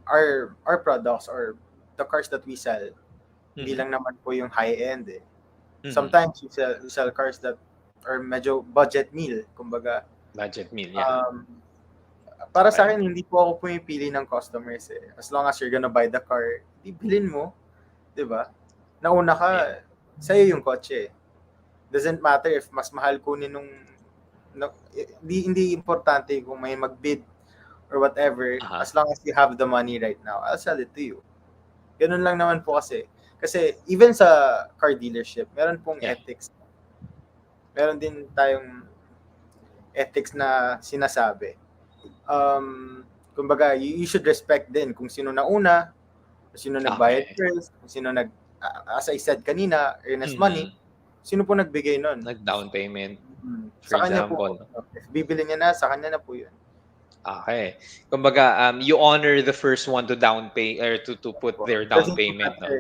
Speaker 2: our products or the cars that we sell, hindi
Speaker 1: Mhm.
Speaker 2: lang naman po yung high-end eh.
Speaker 1: Mhm.
Speaker 2: Sometimes we sell cars that are medyo budget meal. Kumbaga,
Speaker 1: Budget meal, yeah.
Speaker 2: um, para sa
Speaker 1: Okay.
Speaker 2: akin, hindi po ako pumipili ng customers eh. As long as you're gonna buy the car, bibilin mo, di ba? Nauna
Speaker 1: Yeah.
Speaker 2: ka, sa'yo yung kotse. Doesn't matter if mas mahal kunin nung, hindi importante kung may magbid or whatever.
Speaker 1: Aha.
Speaker 2: As long as you have the money right now, I'll sell it to you. Ganun lang naman po kasi. Kasi even sa car dealership, meron pong
Speaker 1: Yeah.
Speaker 2: ethics. Meron din tayong ethics na sinasabi. Kumbaga, you should respect din kung sino nauna, kung sino nagbayad
Speaker 1: Okay.
Speaker 2: first, kung sino as I said kanina, earnest money,
Speaker 1: Mhm.
Speaker 2: sino po nagbigay nun?
Speaker 1: Nag-down payment, for
Speaker 2: Sa kanya po,
Speaker 1: example.
Speaker 2: if bibili niya na, sa kanya na po yun.
Speaker 1: Okay. Kumbaga, you honor the first one to down pay or to put their down
Speaker 2: Doesn't
Speaker 1: payment, no?
Speaker 2: matter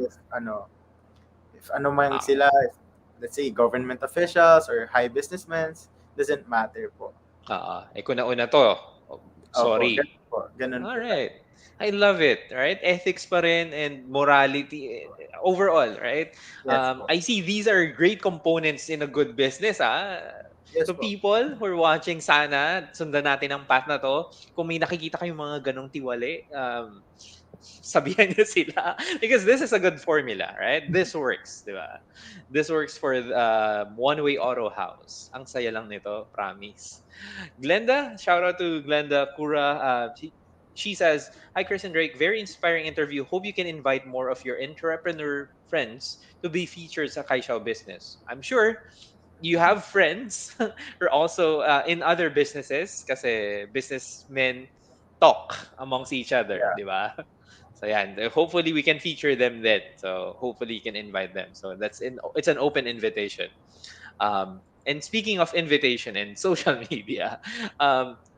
Speaker 2: if ano man
Speaker 1: Okay.
Speaker 2: sila, if, let's say, government officials or high businessmen, doesn't matter po.
Speaker 1: Oo. Eh, kung nauna 'to, oh,
Speaker 2: Opo,
Speaker 1: sorry.
Speaker 2: ganun po. Ganun po tayo.
Speaker 1: Alright. I love it, right? Ethics pa rin and morality overall, right?
Speaker 2: Yes po.
Speaker 1: I see these are great components in a good business, ah.
Speaker 2: Yes
Speaker 1: So
Speaker 2: po.
Speaker 1: people who are watching, sana sundan natin ang path na 'to. Kung may nakikita kayong mga gano'ng tiwali, sabihan niyo sila because this is a good formula, right? This works, 'di ba? This works for Onewayautohaus. Ang saya lang nito, promise. Glenda, shout out to Glenda Kura. She says, "Hi, Chris and Drake. Very inspiring interview. Hope you can invite more of your entrepreneur friends to be featured sa Kaysiao Business. I'm sure you have friends who are also in other businesses kasi businessmen talk amongst each other,
Speaker 2: Yeah.
Speaker 1: di ba? So yeah, and hopefully we can feature them then. So hopefully you can invite them. So it's an open invitation. And speaking of invitation and social media,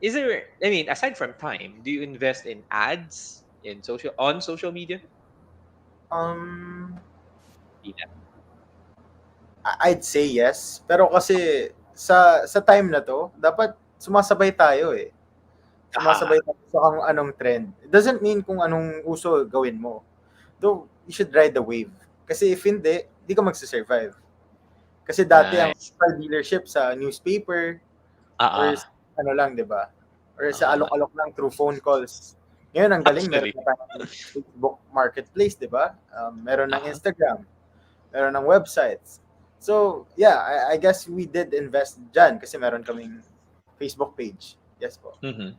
Speaker 1: is there? I mean, aside from time, do you invest in ads in social media?
Speaker 2: Um,
Speaker 1: Yeah.
Speaker 2: I'd say yes. Pero kasi sa time na 'to, dapat sumasabay tayo, eh.
Speaker 1: Aha.
Speaker 2: Sumasabay tayo sa kung anong trend. It doesn't mean kung anong uso gawin mo. Though, you should ride the wave. Kasi if hindi, di ka magsu-survive. Kasi dati ang
Speaker 1: Nice.
Speaker 2: car dealership sa newspaper or
Speaker 1: Ah,
Speaker 2: ano lang, 'di ba? Or sa
Speaker 1: ah,
Speaker 2: alok-alok lang through phone calls. Ngayon ang galing meron
Speaker 1: actually.
Speaker 2: na tayong Facebook Marketplace, 'di ba? Meron ng
Speaker 1: Ah.
Speaker 2: Instagram, meron ng websites. So, yeah, I guess we did invest dyan kasi meron kaming Facebook page. Yes po.
Speaker 1: Mhm.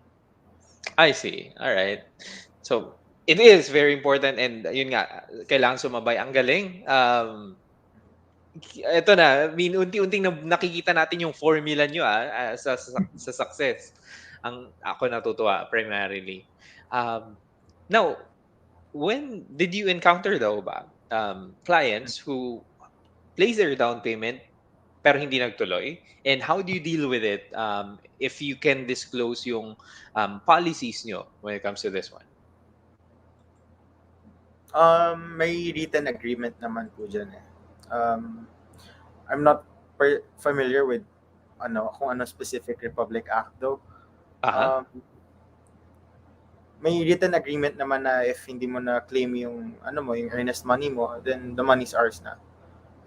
Speaker 1: I see. All right. So, it is very important and yun nga, kailangan sumabay. Ang galing. Eto na, I mean, unti-unting nakikita natin yung formula nyo sa success. Ako natutuwa primarily. Um, Now, when did you encounter daw ba clients who place their down payment pero hindi nagtuloy? And how do you deal with it if you can disclose yung policies nyo when it comes to this one?
Speaker 2: May written agreement naman po dyan eh. I'm not familiar with kung ano specific Republic Act though.
Speaker 1: Aha.
Speaker 2: Um, may written agreement naman na if hindi mo na claim yung yung earnest money mo, then the money's ours na.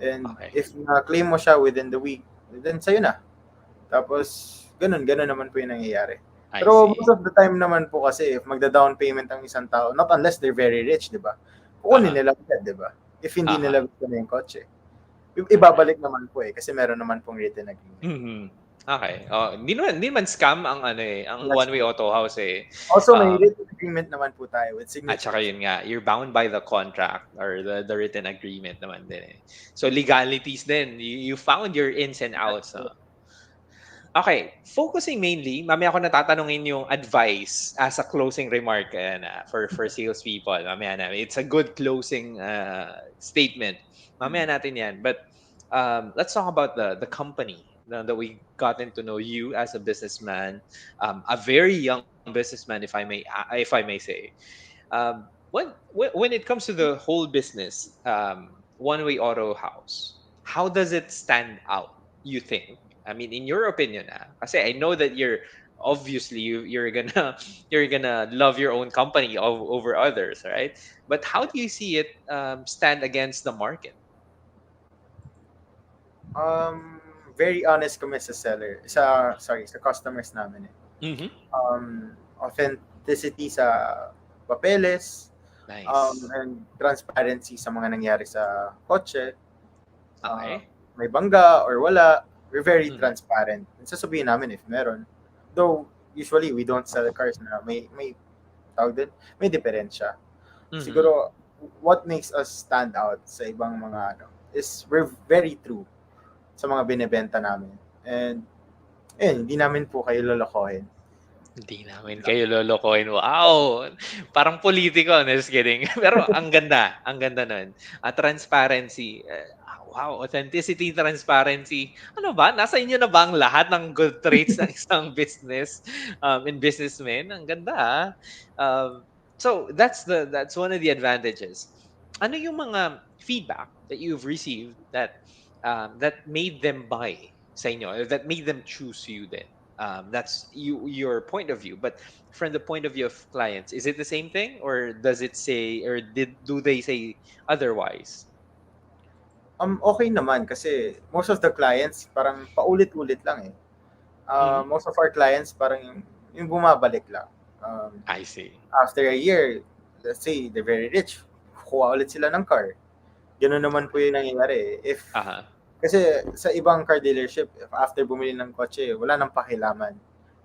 Speaker 2: And
Speaker 1: Okay.
Speaker 2: if na-claim mo siya within the week, then sa'yo na. Tapos, ganun naman po yung nangyayari.
Speaker 1: I
Speaker 2: Pero most
Speaker 1: see.
Speaker 2: of the time naman po kasi, if magda-down payment ang isang tao, not unless they're very rich, di ba? Kukunin
Speaker 1: Aha.
Speaker 2: nila agad, di ba? If hindi
Speaker 1: Aha.
Speaker 2: nila gusto na yung kotse.
Speaker 1: All right.
Speaker 2: Ibabalik naman po eh, kasi meron naman pong written agreement.
Speaker 1: Mhm. Okay. Oh, hindi naman scam ang ano eh, ang
Speaker 2: That's
Speaker 1: One Way
Speaker 2: true.
Speaker 1: Auto House eh.
Speaker 2: Also, may
Speaker 1: Um,
Speaker 2: written agreement naman po tayo with
Speaker 1: at saka
Speaker 2: signatures.
Speaker 1: yun nga, you're bound by the contract or the written agreement naman din eh. So legalities din, you found your ins and
Speaker 2: That's
Speaker 1: outs.
Speaker 2: true.
Speaker 1: Okay, focusing mainly, mamaya ko natatanungin yung advice as a closing remark for salespeople. Mamaya na, it's a good closing statement. Mamaya natin yan. But let's talk about the company now that we gotten to know you as a businessman, a very young businessman, if I may say. When it comes to the whole business, One Way Auto House, how does it stand out? You think? I mean, in your opinion, kasi I know that you're gonna you're gonna love your own company over others, right? But how do you see it stand against the market?
Speaker 2: Um, Very honest kami sa seller. Sa customers namin eh.
Speaker 1: Mm-hmm.
Speaker 2: Authenticity sa papeles,
Speaker 1: Nice.
Speaker 2: and transparency sa mga nangyari sa kotse. Um,
Speaker 1: Okay.
Speaker 2: May bangga or wala, we're very
Speaker 1: Mm-hmm.
Speaker 2: transparent. And sasabihin namin if meron. Though, usually, we don't sell cars na may tawag din, may diferensya.
Speaker 1: Mm-hmm.
Speaker 2: Siguro, what makes us stand out sa ibang mga is we're very true sa mga binebenta namin. And, hindi namin po kayo lolokohin.
Speaker 1: Hindi namin kayo lolokohin. Wow! Parang politiko, no? Just kidding. Pero ang ganda nun. Transparency. Wow, authenticity, transparency. Ano ba? Nasa inyo na ba ang lahat ng good traits ng isang business in businessmen? Ang ganda, ah. So that's one of the advantages. Ano yung mga feedback that you've received that made them buy sa inyo, or that made them choose you then? That's your point of view, but from the point of view of clients, is it the same thing, or does it say, or do they say otherwise?
Speaker 2: Okay naman kasi most of the clients parang paulit-ulit lang eh.
Speaker 1: Hmm.
Speaker 2: Most of our clients parang yung bumabalik lang.
Speaker 1: I see.
Speaker 2: After a year, let's say they're very rich, kuha ulit sila ng car. Gano'n naman po
Speaker 1: Okay.
Speaker 2: yung nangyayari eh.
Speaker 1: Uh-huh.
Speaker 2: Kasi sa ibang car dealership, if after bumili ng kotse, wala nang pakilaman.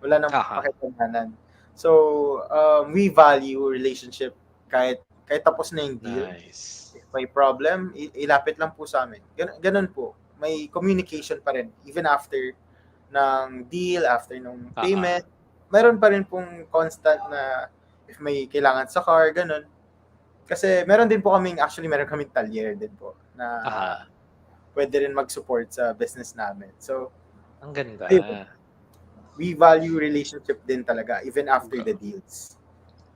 Speaker 2: Wala nang
Speaker 1: Uh-huh.
Speaker 2: pakitamanan. So, we value relationship kahit tapos na yung deal.
Speaker 1: Nice.
Speaker 2: If may problem, ilapit lang po sa amin. Ganun po. May communication pa rin. Even after ng deal, after ng
Speaker 1: Ah,
Speaker 2: payment, meron pa rin pong constant na if may kailangan sa car, ganun. Kasi meron din po kaming, actually meron kaming talyer din po na
Speaker 1: ah.
Speaker 2: pwede rin mag-support sa business namin. So,
Speaker 1: Ang ganda.
Speaker 2: ayun, we value relationship din talaga even after the deals.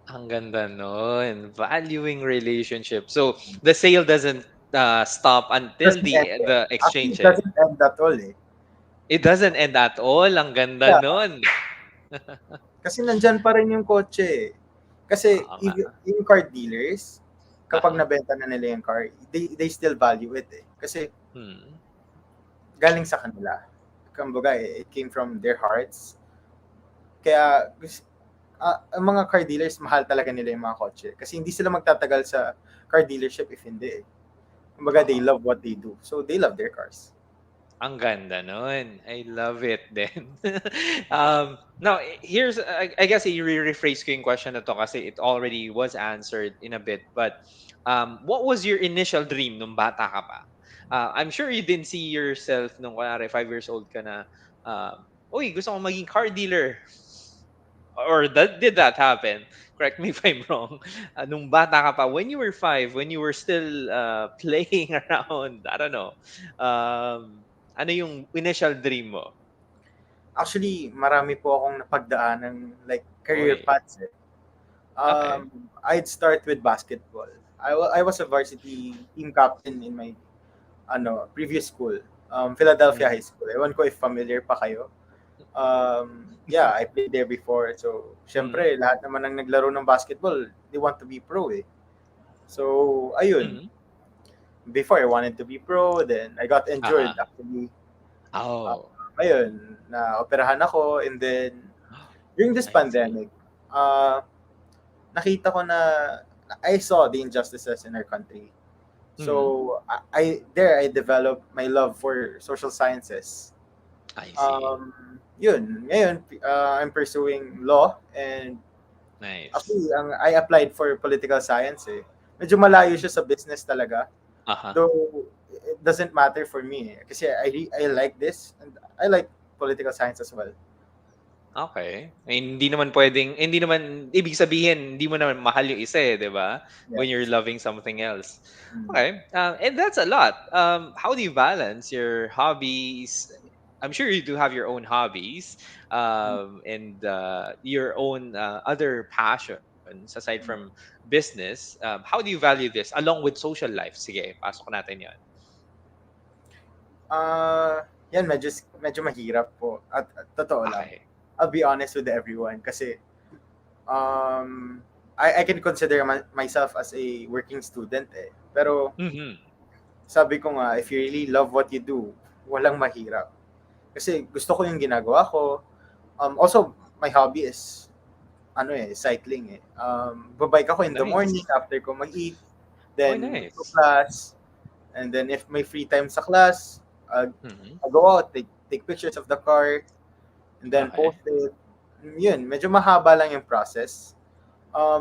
Speaker 1: Ang ganda nun. Valuing relationship. So, the sale doesn't stop until
Speaker 2: Doesn't end there.
Speaker 1: the
Speaker 2: Actually,
Speaker 1: exchange,
Speaker 2: it
Speaker 1: eh.
Speaker 2: doesn't end at all eh.
Speaker 1: It doesn't end at all. Ang ganda
Speaker 2: Yeah,
Speaker 1: nun.
Speaker 2: kasi nandyan pa rin yung kotse eh. Kasi
Speaker 1: Oo nga.
Speaker 2: yung car dealers, kapag
Speaker 1: Aha.
Speaker 2: nabenta na nila yung car, they still value it eh. Kasi
Speaker 1: Hmm.
Speaker 2: galing sa kanila. Kumbaga, it came from their hearts. Kaya, ang mga car dealers, mahal talaga nila yung mga kotse. Kasi hindi sila magtatagal sa car dealership if hindi eh. Kumbaga, they
Speaker 1: Oo.
Speaker 2: love what they do. So, they love their cars.
Speaker 1: Ang ganda nun. I love it then. Now, here's, I guess, i-rephrase ko yung question na to kasi it already was answered in a bit. But what was your initial dream nung bata ka pa? I'm sure you didn't see yourself nung, kunwari, 5 years old ka na, uy, gusto ko maging car dealer. Or did that happen? Correct me if I'm wrong. Nung bata ka pa, when you were 5, when you were still playing around, I don't know, ano yung initial dream mo?
Speaker 2: Actually, marami po akong napagdaan ng like career
Speaker 1: Oy,
Speaker 2: paths eh.
Speaker 1: okay.
Speaker 2: I'd start with basketball. I was a varsity team captain in my previous school, Philadelphia
Speaker 1: Mhm.
Speaker 2: High School. Ewan ko if familiar pa kayo. Yeah, I played there before. So,
Speaker 1: Mhm.
Speaker 2: syempre, lahat naman ng naglaro ng basketball, they want to be pro eh. So, ayun.
Speaker 1: Mhm.
Speaker 2: Before, I wanted to be pro. Then, I got injured
Speaker 1: Uh-huh.
Speaker 2: actually. Uh,
Speaker 1: Oh,
Speaker 2: ayun, na-operahan ako. And then, during this
Speaker 1: I see.
Speaker 2: pandemic, uh, nakita ko na I saw the injustices in our country.
Speaker 1: Mhm.
Speaker 2: So I developed my love for social sciences.
Speaker 1: I see.
Speaker 2: Yun. Ngayon, I'm pursuing law and
Speaker 1: Nice.
Speaker 2: actually I applied for political science eh. Medyo malayo siya sa business talaga.
Speaker 1: Uh-huh.
Speaker 2: Though it doesn't matter for me eh. Kasi I like this and I like political science as well.
Speaker 1: Okay. Eh, hindi naman ibig sabihin hindi mo naman mahal yung isa, eh, 'di ba? When you're
Speaker 2: Yes.
Speaker 1: loving something else.
Speaker 2: Mm.
Speaker 1: Okay. And that's a lot. How do you balance your hobbies? I'm sure you do have your own hobbies,
Speaker 2: Mm.
Speaker 1: and your own other passions aside from business. How do you value this along with social life? Sige, pasok natin 'yon.
Speaker 2: Yan medyo mahirap po at totoo lang.
Speaker 1: Okay.
Speaker 2: I'll be honest with everyone kasi um I can consider myself as a working student eh. Pero
Speaker 1: Mhm.
Speaker 2: sabi ko nga if you really love what you do, walang mahirap. Kasi gusto ko yung ginagawa ko. Also my hobby is cycling eh. Babike ako in the morning
Speaker 1: Nice.
Speaker 2: after ko mag-eat,
Speaker 1: Oh,
Speaker 2: then to
Speaker 1: nice.
Speaker 2: class, and then if may free time sa class,
Speaker 1: Mhm.
Speaker 2: I go out, take pictures of the car, and then
Speaker 1: Okay.
Speaker 2: post it. Yun, medyo mahaba lang yung process.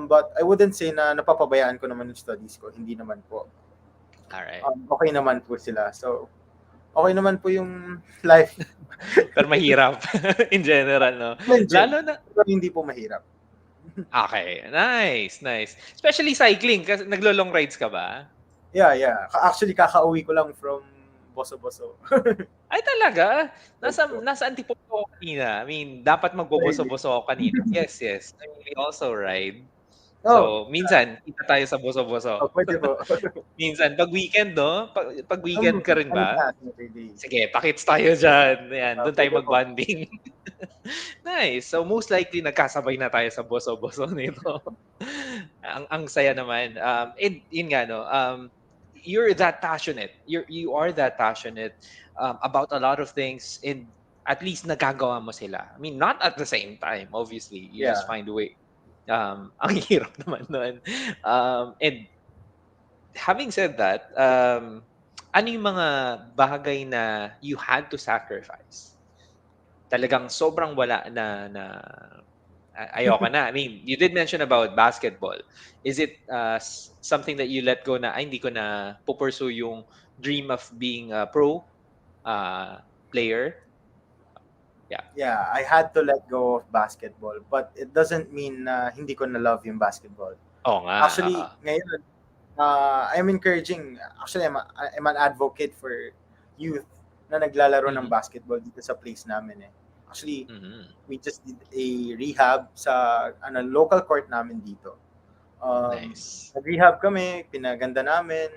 Speaker 2: But I wouldn't say na napapabayaan ko naman yung studies ko. Hindi naman po.
Speaker 1: All right.
Speaker 2: Okay naman po sila. So, okay naman po yung life.
Speaker 1: Pero mahirap in general, 'no?
Speaker 2: Challenging.
Speaker 1: Lalo na
Speaker 2: Pero hindi po mahirap.
Speaker 1: okay, nice, nice. Especially cycling kasi naglo-long rides ka ba?
Speaker 2: Yeah, yeah. Actually, kakauwi ko lang from Boso-Boso.
Speaker 1: Ay talaga?
Speaker 2: Yes po.
Speaker 1: Nasa Antipolo ako kanina. I mean, dapat
Speaker 2: Really?
Speaker 1: magboboso-boso ako kanina. Yes, yes. I mean, we also ride.
Speaker 2: Oh,
Speaker 1: So, minsan kita tayo sa boso-boso.
Speaker 2: pwede po.
Speaker 1: Minsan 'pag weekend 'no? Pag weekend ka rin ba?
Speaker 2: Anytime, every day.
Speaker 1: Sige, pakits tayo diyan. Ayan, do'n tayo
Speaker 2: Pwede po.
Speaker 1: mag-bonding. Nice. So, most likely nagkasabay na tayo sa boso-boso nito. Ang saya naman. And yun nga 'no, you're that passionate. You are that passionate about a lot of things, and at least nagagawa mo sila. I mean, not at the same time, obviously. You just
Speaker 2: Yeah.
Speaker 1: find a way. Ang hirap naman nun. And having said that, ano yung mga bagay na you had to sacrifice? Talagang sobrang wala na ayoko na. I mean, you did mention about basketball. Is it something that you let go na, ay, hindi ko na pupursue yung dream of being a pro uh, player? Yeah.
Speaker 2: Yeah, I had to let go of basketball, but it doesn't mean na hindi ko na love yung basketball.
Speaker 1: Oo nga.
Speaker 2: Actually, ngayon, I'm encouraging, actually, I'm an advocate for youth na naglalaro ng
Speaker 1: Mhm.
Speaker 2: basketball dito sa place namin eh. Actually,
Speaker 1: Mhm.
Speaker 2: we just did a rehab sa local court namin dito.
Speaker 1: Nice.
Speaker 2: Nag-rehab kami, pinaganda namin.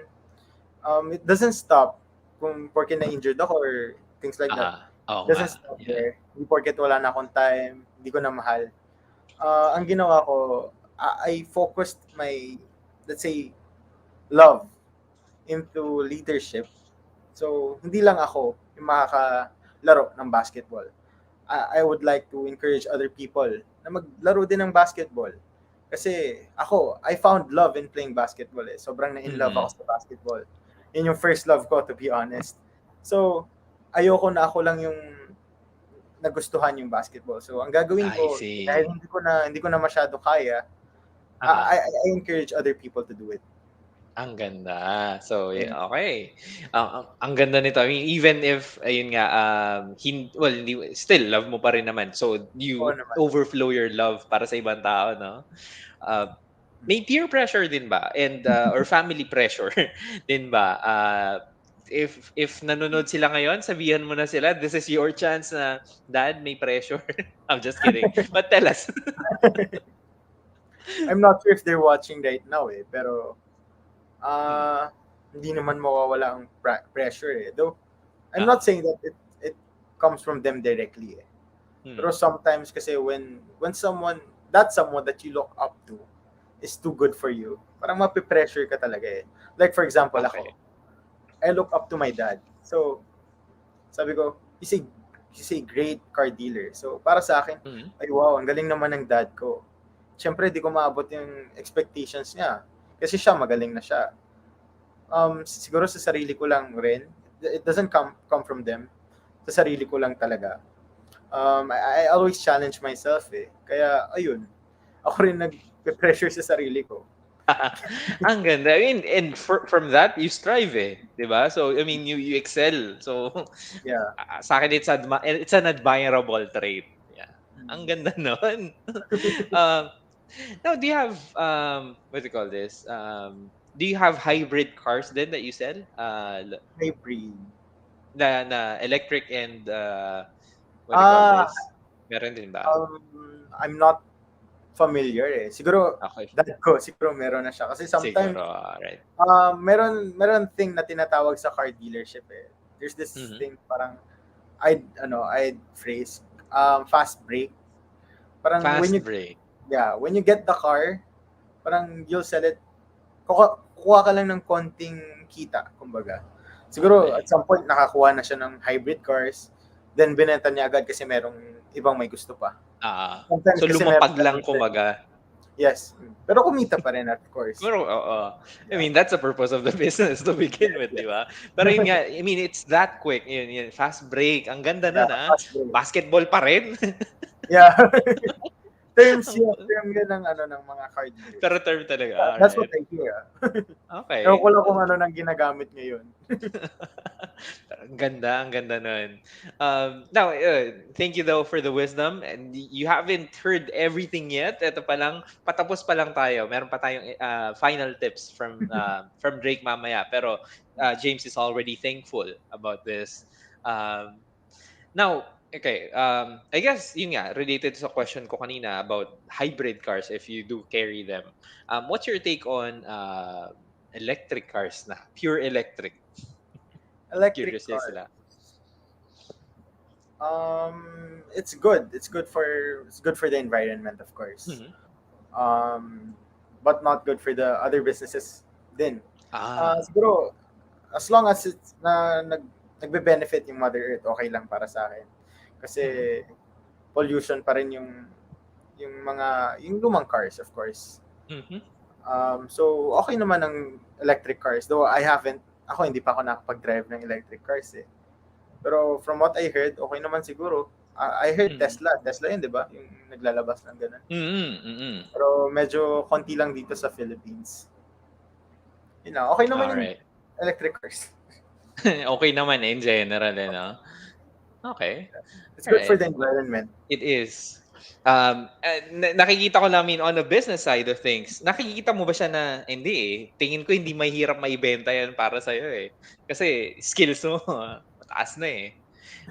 Speaker 2: It doesn't stop kung porke na-injured ako or things like that.
Speaker 1: Oo
Speaker 2: It
Speaker 1: nga.
Speaker 2: doesn't stop
Speaker 1: Yeah.
Speaker 2: there. Hindi porket wala na akong time, hindi ko na mahal. Ang
Speaker 1: Mhm.
Speaker 2: ginawa ko, I focused my, let's say, love into leadership. So, hindi lang ako yung makakalaro ng basketball. I would like to encourage other people na maglaro din ng basketball. Kasi ako, I found love in playing basketball eh. Sobrang na-in love
Speaker 1: Mhm.
Speaker 2: ako sa basketball. Yun yung first love ko, to be honest. So, ayoko na ako lang yung nagustuhan yung basketball. So, ang gagawin
Speaker 1: I
Speaker 2: ko, dahil
Speaker 1: see.
Speaker 2: hindi ko na masyado kaya,
Speaker 1: Aha.
Speaker 2: I encourage other people to do it.
Speaker 1: Ang ganda. So,
Speaker 2: Yeah.
Speaker 1: okay. Ang ganda nito. I mean, even if, ayun nga, well, hindi, still, love mo pa rin naman. So,
Speaker 2: Oo
Speaker 1: you
Speaker 2: naman.
Speaker 1: overflow your love para sa ibang tao, no? Uh, may peer pressure din ba? And, or family pressure din ba? If nanonood sila ngayon, sabihan mo na sila, this is your chance na, Dad, may pressure. I'm just kidding. But tell us.
Speaker 2: I'm not sure if they're watching right now eh, pero
Speaker 1: Hmm.
Speaker 2: hindi naman mawawala ang pressure eh. Though, I'm not
Speaker 1: Ah.
Speaker 2: saying that it comes from them directly eh.
Speaker 1: Hmm.
Speaker 2: Pero sometimes kasi when someone that you look up to is too good for you, parang mapipressure ka talaga eh. Like for example
Speaker 1: Okay.
Speaker 2: ako, I look up to my dad. So, sabi ko, he's a great car dealer. So, para sa akin,
Speaker 1: Hmm.
Speaker 2: ay wow, ang galing naman ng dad ko. Siyempre, di ko maabot yung expectations niya. Kasi siya, magaling na siya. Siguro sa sarili ko lang rin. It doesn't come from them. Sa sarili ko lang talaga. I always challenge myself eh. Kaya, ayun. Ako rin nag-pressure sa sarili ko.
Speaker 1: Ang ganda. I mean, and from that, you strive eh. 'Di ba? So, I mean, you excel. So,
Speaker 2: Yeah.
Speaker 1: sa akin, it's an admirable trait. Yeah. Ang
Speaker 2: Mm.
Speaker 1: ganda nun. um, now, do you have, what do you call this? Do you have hybrid cars then that you sell?
Speaker 2: Hybrid.
Speaker 1: Na electric and, what do you call
Speaker 2: Ah,
Speaker 1: this? Meron din ba?
Speaker 2: I'm not familiar eh. Siguro,
Speaker 1: Okay.
Speaker 2: dad ko, siguro meron na siya. Kasi sometimes,
Speaker 1: Siguro, right.
Speaker 2: meron thing na tinatawag sa car dealership eh. There's this
Speaker 1: Mhm.
Speaker 2: thing parang I'd phrase fast break. Parang
Speaker 1: Fast break.
Speaker 2: when you get the car, parang you'll sell it. Kukuha ka lang ng konting kita, kumbaga. Siguro at
Speaker 1: Okay.
Speaker 2: some point nakakuha na siya ng hybrid cars, then binenta niya agad kasi merong ibang may gusto pa. Sometimes
Speaker 1: So,
Speaker 2: kasi meron
Speaker 1: lumapag
Speaker 2: siyang
Speaker 1: lang kumaga.
Speaker 2: yes. Pero kumita pa rin of course.
Speaker 1: Pero oo. I
Speaker 2: Yeah.
Speaker 1: mean, that's the purpose of the business to begin
Speaker 2: Yes,
Speaker 1: with, 'di
Speaker 2: yes.
Speaker 1: ba? Pero yun nga, I mean, it's that quick. Yun, fast break. Ang ganda
Speaker 2: Yeah,
Speaker 1: nun, ah.
Speaker 2: fast break.
Speaker 1: Basketball pa rin.
Speaker 2: Yeah.
Speaker 1: Ang-
Speaker 2: Term yun ng ng mga car
Speaker 1: Pero
Speaker 2: dealers.
Speaker 1: term talaga.
Speaker 2: That's what
Speaker 1: Alright.
Speaker 2: I hear. Ewan ko
Speaker 1: Okay.
Speaker 2: lang kung ano nang ginagamit ngayon.
Speaker 1: Ang ganda nun. Now, thank you though for the wisdom. And you haven't heard everything yet. Ito pa lang, patapos pa lang tayo. Meron pa tayong final tips from Drake mamaya. Pero James is already thankful about this. Um, Now, okay, I guess yun nga, related sa question ko kanina about hybrid cars if you do carry them. What's your take on electric cars na? Pure electric.
Speaker 2: Electric
Speaker 1: Curious din
Speaker 2: car.
Speaker 1: sila.
Speaker 2: It's good. It's good for the environment, of course.
Speaker 1: Mhm.
Speaker 2: Um, but not good for the other businesses din.
Speaker 1: Ah,
Speaker 2: Siguro as long as it's nagbe-benefit yung Mother Earth, okay lang para sa akin. Kasi
Speaker 1: mhm.
Speaker 2: pollution pa rin yung lumang cars, of course.
Speaker 1: Mhm.
Speaker 2: So okay naman ang electric cars. Though hindi pa ako nakapag-drive ng electric cars eh. Pero from what I heard, okay naman siguro. I heard
Speaker 1: Mm.
Speaker 2: Tesla yun, di ba? Yung naglalabas ng ganun.
Speaker 1: Mm, mm.
Speaker 2: Pero medyo konti lang dito sa Philippines. Okay naman yung
Speaker 1: Alright.
Speaker 2: electric cars.
Speaker 1: Okay naman in general, eh, 'no? Okay.
Speaker 2: It's good for
Speaker 1: Alright.
Speaker 2: the environment.
Speaker 1: It is. Nakikita ko namin on the business side of things, nakikita mo ba siya na, "Hindi, eh, tingin ko hindi mahirap maibenta 'yan para sa'yo, eh. Kasi skills mo mataas na, eh."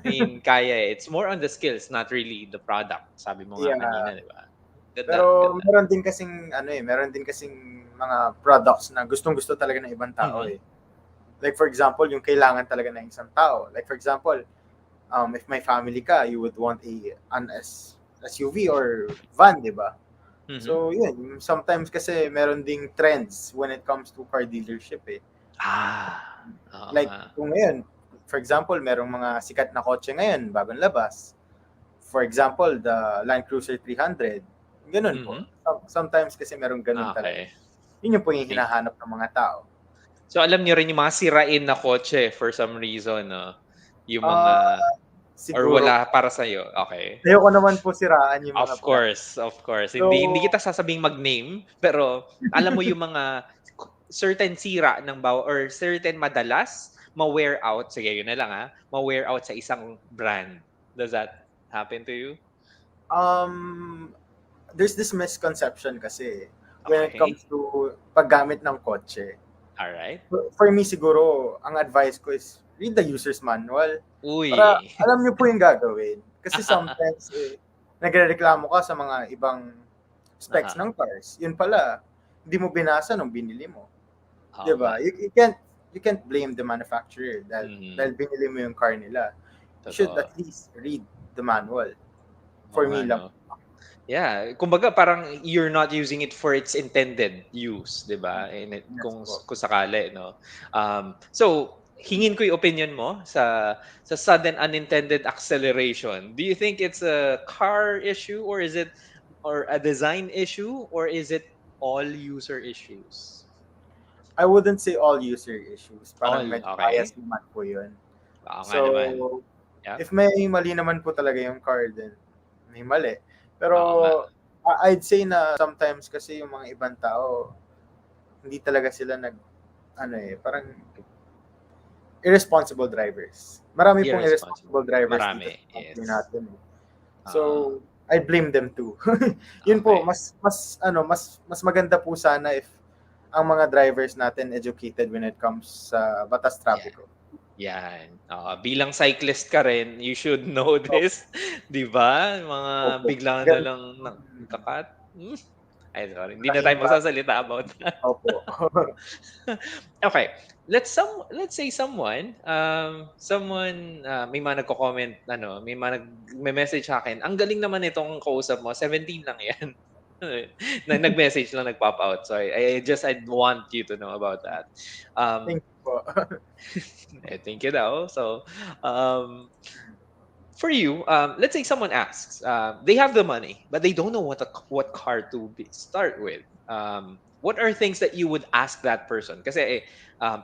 Speaker 1: I mean, kaya, eh. It's more on the skills, not really the product. Sabi mo nga
Speaker 2: Yeah.
Speaker 1: kanina, 'di ba? Ganda,
Speaker 2: Pero
Speaker 1: ganda.
Speaker 2: meron din kasing mga products na gustong-gusto talaga ng ibang tao
Speaker 1: Mhm,
Speaker 2: eh. Like for example, yung kailangan talaga ng isang tao. Like for example, if may family ka, you would want an SUV or van, di ba?
Speaker 1: mhm.
Speaker 2: So, yun. Sometimes kasi meron ding trends when it comes to car dealership eh.
Speaker 1: Ah, oo
Speaker 2: Like,
Speaker 1: nga.
Speaker 2: kung ngayon, for example, merong mga sikat na kotse ngayon, bagong labas. For example, the Land Cruiser 300. Ganun po.
Speaker 1: Mhm,
Speaker 2: Sometimes kasi merong ganun talaga.
Speaker 1: okey.
Speaker 2: Yun yung po yung
Speaker 1: Okey.
Speaker 2: hinahanap ng mga tao.
Speaker 1: So, alam niyo rin yung mga sirain na kotse for some reason, 'no? Yung mga
Speaker 2: Ah,
Speaker 1: or
Speaker 2: siguro
Speaker 1: wala para sa'yo? Okey.
Speaker 2: ayoko naman po siraan yung mga
Speaker 1: Of
Speaker 2: brand.
Speaker 1: course, of course.
Speaker 2: So,
Speaker 1: Hindi kita sasabing mag-name, pero alam mo yung mga certain sira ng or certain madalas ma-wear out, sige yun na lang, ma-wear out sa isang brand. Does that happen to you?
Speaker 2: um, there's this misconception kasi when it
Speaker 1: Okay.
Speaker 2: comes to paggamit ng kotse.
Speaker 1: Alright.
Speaker 2: For me siguro, ang advice ko is read the user's manual para
Speaker 1: Uy.
Speaker 2: alam niyo po yung gagawin. Kasi sometimes nagrereklamo ka sa mga ibang specs
Speaker 1: Aha.
Speaker 2: ng cars. Yun pala, hindi mo binasa nung binili mo.
Speaker 1: Oo
Speaker 2: 'Di
Speaker 1: nga.
Speaker 2: ba? You can't blame the manufacturer dahil
Speaker 1: Mhm.
Speaker 2: binili mo yung car nila. You should
Speaker 1: Totoo.
Speaker 2: at least read the manual.
Speaker 1: Oo
Speaker 2: For
Speaker 1: nga
Speaker 2: me lang.
Speaker 1: 'no. Yeah, kumbaga parang you're not using it for its intended use, 'di ba?
Speaker 2: Yes po.
Speaker 1: Kung sakali 'no. So hingin ko yung opinion mo sa sudden unintended acceleration. Do you think it's a car issue or is it or a design issue or is it all user issues?
Speaker 2: I wouldn't say all user issues. Parang
Speaker 1: All,
Speaker 2: medyo
Speaker 1: okay.
Speaker 2: bias naman po yun.
Speaker 1: Oo nga naman.
Speaker 2: So,
Speaker 1: Yep,
Speaker 2: if may mali naman po talaga yung car, then may mali. Pero
Speaker 1: oo nga.
Speaker 2: I'd say na sometimes kasi yung mga ibang tao, hindi talaga sila parang irresponsible drivers. Marami pong
Speaker 1: Irresponsible.
Speaker 2: irresponsible drivers dito
Speaker 1: Marami,
Speaker 2: sa country
Speaker 1: yes.
Speaker 2: natin. So,
Speaker 1: Oo,
Speaker 2: I blame them too. Yun po,
Speaker 1: okey.
Speaker 2: mas maganda po sana if ang mga drivers natin educated when it comes sa batas trapiko.
Speaker 1: Yan, oo. Bilang cyclist ka rin, you should know
Speaker 2: Opo,
Speaker 1: this, 'di ba? Mga
Speaker 2: opo.
Speaker 1: bigla na
Speaker 2: Gan
Speaker 1: lang nagka-cut. Ay sorry, hindi na tayo
Speaker 2: nakahibat.
Speaker 1: magsasalita about that.
Speaker 2: Opo.
Speaker 1: Okay, let's say someone, may mga nagko-comment ano, may mga nagme-message sa'kin, "Ang galing naman nitong kausap mo, 17 lang 'yan." Nag-message lang, nag-pop out. So I'd want you to know about that. Um,
Speaker 2: Thank you po.
Speaker 1: thank you daw. So, um for you, let's say someone asks, they have the money, but they don't know what car to start with. What are things that you would ask that person? Kasi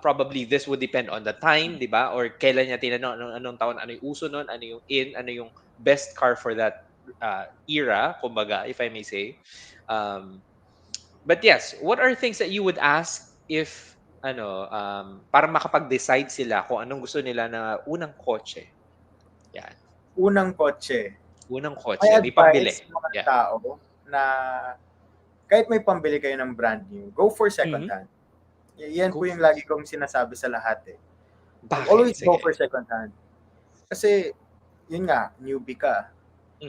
Speaker 1: probably this would depend on the time, di ba? Or kailan niya tinanong, anong taon, ano yung uso nun, ano yung best car for that era, kumbaga, if I may say. Um, but yes, what are things that you would ask if, para makapag-decide sila kung anong gusto nila na unang kotse? Yan.
Speaker 2: Unang kotse.
Speaker 1: Unang
Speaker 2: May
Speaker 1: kotse, 'di pambili,
Speaker 2: advice sa mga
Speaker 1: yeah.
Speaker 2: tao na kahit may pambili kayo ng brand new, go for second
Speaker 1: Mhm.
Speaker 2: hand. Yan
Speaker 1: Go
Speaker 2: po yung
Speaker 1: for
Speaker 2: lagi kong sinasabi sa lahat eh. Like,
Speaker 1: bakit?
Speaker 2: always go
Speaker 1: Sige.
Speaker 2: for second hand. Kasi, yun nga, newbie ka.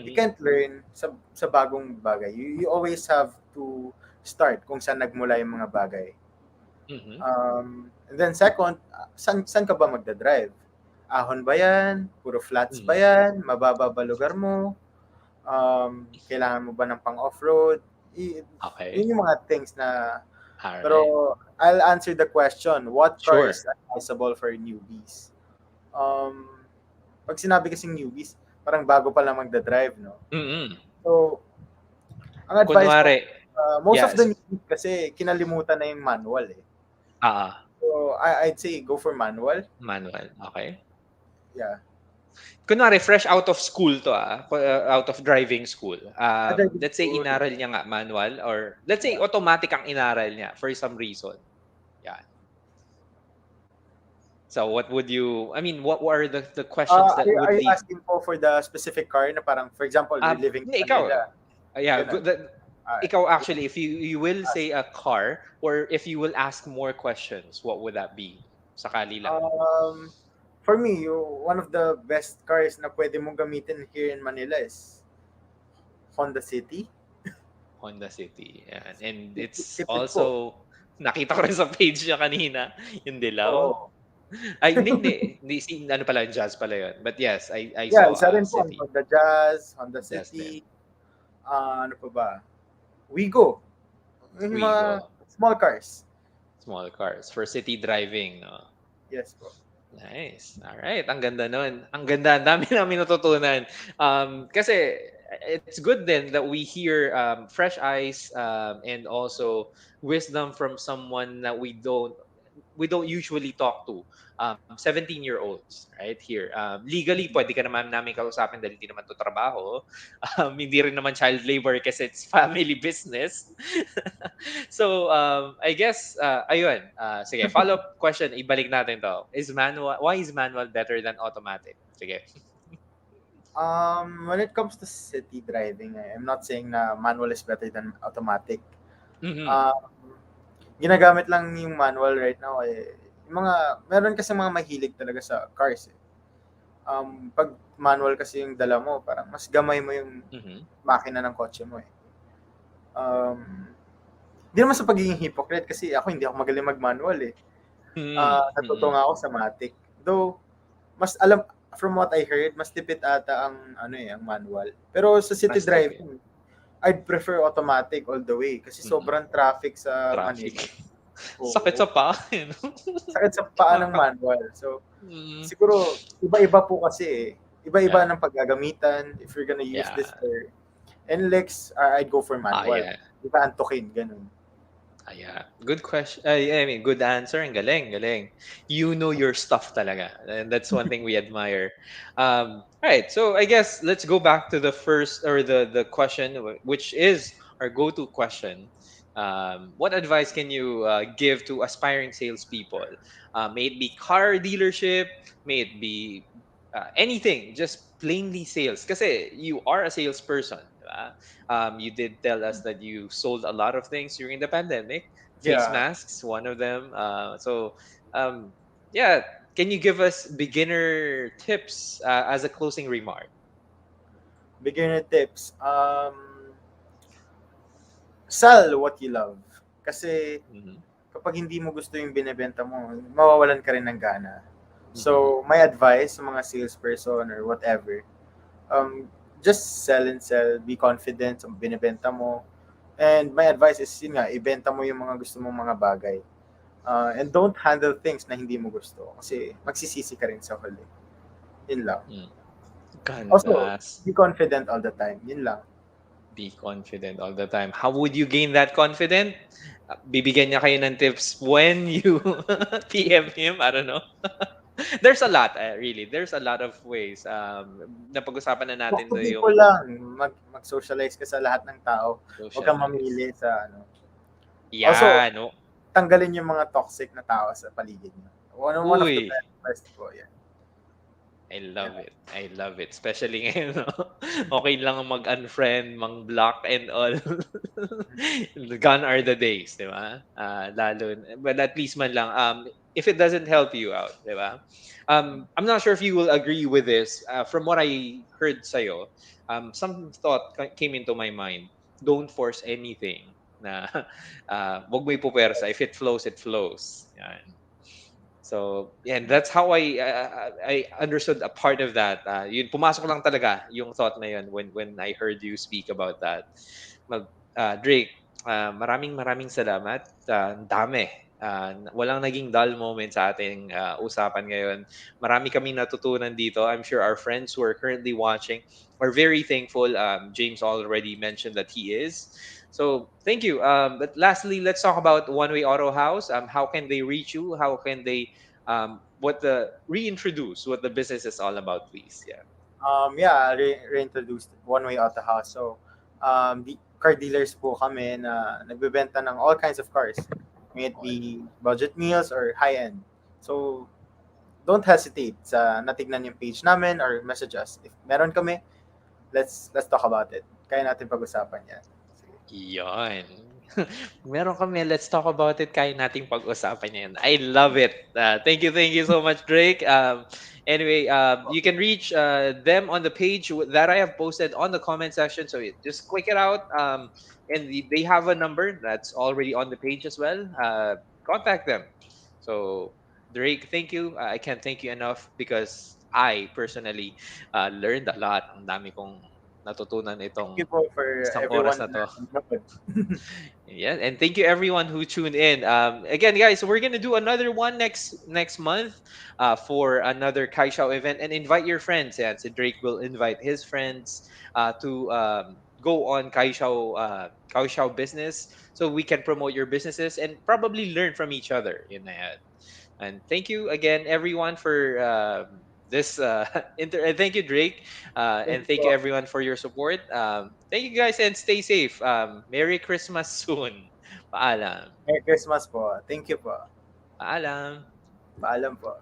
Speaker 2: You
Speaker 1: Mhm,
Speaker 2: can't learn sa bagong bagay. You always have to start kung saan nagmula yung mga bagay.
Speaker 1: mhm,
Speaker 2: And then second, saan ka ba magdadrive? Ahon ba yan? Puro flats ba
Speaker 1: mhm.
Speaker 2: yan? Mababa ba lugar mo? Kailangan mo ba ng pang off-road?
Speaker 1: Okey,
Speaker 2: Yun yung mga things na
Speaker 1: alright.
Speaker 2: pero I'll answer the question, what car
Speaker 1: Sure.
Speaker 2: is advisable for newbies? Um, pag sinabi kasing newbies, parang bago pa lang magda-drive, no?
Speaker 1: Mm.
Speaker 2: So, ang advice ko,
Speaker 1: Kunwari
Speaker 2: most of the
Speaker 1: yes,
Speaker 2: newbies kasi kinalimutan na yung manual eh.
Speaker 1: oo,
Speaker 2: So, I'd say go for manual.
Speaker 1: manual, okey.
Speaker 2: Yeah.
Speaker 1: kunwari fresh out of school to, out of driving school.
Speaker 2: Driving
Speaker 1: Let's say
Speaker 2: school.
Speaker 1: inaral niya nga manual, or let's say automatic ang inaral niya for some reason. Yeah. So what would you, I mean, what were the questions that
Speaker 2: Are
Speaker 1: would
Speaker 2: you
Speaker 1: lead?
Speaker 2: asking po for the specific car na parang, for example, you're living in
Speaker 1: Hindi, ikaw.
Speaker 2: Manila,
Speaker 1: Yeah,
Speaker 2: ganun?
Speaker 1: ikaw
Speaker 2: If
Speaker 1: actually, if you will
Speaker 2: ask,
Speaker 1: say a car, or if you will ask more questions, what would that be? Sakali lang.
Speaker 2: um, for me, one of the best cars na pwede mong gamitin here in Manila is Honda City.
Speaker 1: Honda City. Yan. And it's
Speaker 2: Tipid po.
Speaker 1: also, nakita ko rin sa page niya kanina, yung dilaw.
Speaker 2: Oo.
Speaker 1: Ay, hindi. Hindi, ano pala, yung Jazz pala yun. But yes, I
Speaker 2: Yeah,
Speaker 1: saw
Speaker 2: isa rin po ang
Speaker 1: City.
Speaker 2: Honda Jazz, Honda
Speaker 1: Jazz din.
Speaker 2: City, ano pa ba? Wigo. Yung mga
Speaker 1: Wigo.
Speaker 2: small cars.
Speaker 1: Small cars. For city driving, no?
Speaker 2: Yes po.
Speaker 1: Nice. All right. Ang ganda nun. Ang ganda. Ang dami namin natutunan. Kasi it's good then that we hear fresh eyes, and also wisdom from someone that we don't usually talk to. 17-year-olds right here. Legally, pwede ka naman namin kausapin dahil hindi naman to trabaho. Hindi rin naman child labor kasi it's family business. So, I guess, ayun. Sige, follow-up question, ibalik natin to. Why is manual better than automatic? Sige.
Speaker 2: When it comes to city driving, I'm not saying na manual is better than automatic.
Speaker 1: Mhm.
Speaker 2: Um, Ginagamit lang yung manual right now yung meron kasi mga mahilig talaga sa cars eh. Pag manual kasi yung dala mo, parang mas gamay mo yung
Speaker 1: Mhm.
Speaker 2: makina ng kotse mo eh. Di naman sa pagiging hypocrite kasi hindi ako magaling mag-manual eh.
Speaker 1: Mhm.
Speaker 2: Natuto
Speaker 1: Mhm.
Speaker 2: nga ako sa matic. Though, mas alam, from what I heard, mas tipid ata ang manual. Pero sa city
Speaker 1: Mas tipid.
Speaker 2: driving, I'd prefer automatic all the way kasi
Speaker 1: Mhm.
Speaker 2: sobrang traffic sa
Speaker 1: Traffic.
Speaker 2: Manila.
Speaker 1: Sakit sa
Speaker 2: Oo.
Speaker 1: paa, no?
Speaker 2: Sakit sa paa ng manual. So,
Speaker 1: Mm.
Speaker 2: siguro, iba-iba po kasi eh. Iba-iba
Speaker 1: Yeah.
Speaker 2: ng paggagamitan if you're gonna use
Speaker 1: Yeah.
Speaker 2: this for NLEX, I'd go for manual.
Speaker 1: Yeah.
Speaker 2: Di ba antukin, ganun.
Speaker 1: Yeah. Good question. I mean, good answer. Ang galing, galing. You know your stuff talaga. And that's one thing we admire. Right. So I guess let's go back to the first, or the question, which is our go-to question. What advice can you give to aspiring salespeople? May it be car dealership, may it be anything, just plainly sales. Kasi you are a salesperson, diba? You did tell us that you sold a lot of things during the pandemic. Face
Speaker 2: Yeah.
Speaker 1: masks, one of them. Um, yeah, can you give us beginner tips as a closing remark?
Speaker 2: Beginner tips. Sell what you love. Kasi
Speaker 1: Hmm.
Speaker 2: kapag hindi mo gusto yung binebenta mo, mawawalan ka rin ng gana.
Speaker 1: Hmm.
Speaker 2: So, my advice sa mga salesperson or whatever, just sell and sell, be confident sa binebenta mo. And my advice is, yun nga, ibenta mo yung mga gusto mong mga bagay. And don't handle things na hindi mo gusto kasi magsisisi ka rin sa huli. Yun lang.
Speaker 1: Mm.
Speaker 2: Also,
Speaker 1: Ganda.
Speaker 2: be confident all the time. Yun lang.
Speaker 1: Be confident all the time. How would you gain that confident? Bibigyan niya kayo ng tips when you PM him. I don't know. There's a lot, really. There's a lot of ways. Napag-usapan na
Speaker 2: Talk
Speaker 1: natin
Speaker 2: to
Speaker 1: to
Speaker 2: people
Speaker 1: yung
Speaker 2: lang. Mag-socialize ka sa lahat ng tao. Huwag kang
Speaker 1: socialize.
Speaker 2: mamili sa ano. Also,
Speaker 1: Yeah, no.
Speaker 2: tanggalin yung mga toxic na tao sa paligid mo. One of the
Speaker 1: Uy,
Speaker 2: best po, yan.
Speaker 1: I
Speaker 2: Yeah.
Speaker 1: love it. I love it. Especially ngayon, no? Okay lang mag-unfriend, mang-block and all. Gone are the days, di ba? But at least man lang, if it doesn't help you out, di ba? I'm not sure if you will agree with this. From what I heard sa'yo, some thought came into my mind. Don't force anything. Na, wag mo ipupersa. If it flows, it flows. Yan. So, yeah, and that's how I understood a part of that. Yun, pumasok lang talaga yung thought na yun when I heard you speak about that. Well, Drake, maraming maraming salamat. Ang dami. Walang naging dull moment sa ating usapan ngayon. Marami kaming natutunan dito. I'm sure our friends who are currently watching are very thankful. James already mentioned that he is. So thank you. But lastly, let's talk about One Way Auto House. How can they reach you? How can they what the reintroduce what the business is all about, please. Yeah.
Speaker 2: Yeah, reintroduced One Way Auto House. So, the car dealers po kami na nagbebenta ng all kinds of cars. May it be budget meals or high-end. So, don't hesitate sa natignan yung page namin or message us. If meron kami, let's talk about it. Kaya natin pag-usapan yan. Sige.
Speaker 1: Yon. Meron kami, let's talk about it. Kaya nating pag-usapan yan. I love it. Thank you so much, Drake. Anyway, you can reach them on the page that I have posted on the comment section. So just click it out. And they have a number that's already on the page as well. Contact them. So, Drake, thank you. I can't thank you enough because I personally learned a lot. Ang dami kong natutunan
Speaker 2: Thank you
Speaker 1: itong
Speaker 2: po for
Speaker 1: isang oras
Speaker 2: everyone
Speaker 1: na
Speaker 2: na
Speaker 1: to.
Speaker 2: nanonood.
Speaker 1: Yeah, and thank you everyone who tuned in. Again, guys, we're gonna do another one next month, for another Kaishao event, and invite your friends. Yeah, so Drake will invite his friends to go on Kaishao Business, so we can promote your businesses and probably learn from each other. And thank you again, everyone, for this thank you, Drake,
Speaker 2: Thank
Speaker 1: and
Speaker 2: you
Speaker 1: thank you
Speaker 2: po.
Speaker 1: everyone for your support. Thank you guys and stay safe. Merry Christmas soon. Paalam.
Speaker 2: Merry Christmas po. Thank you po.
Speaker 1: Paalam.
Speaker 2: Paalam po.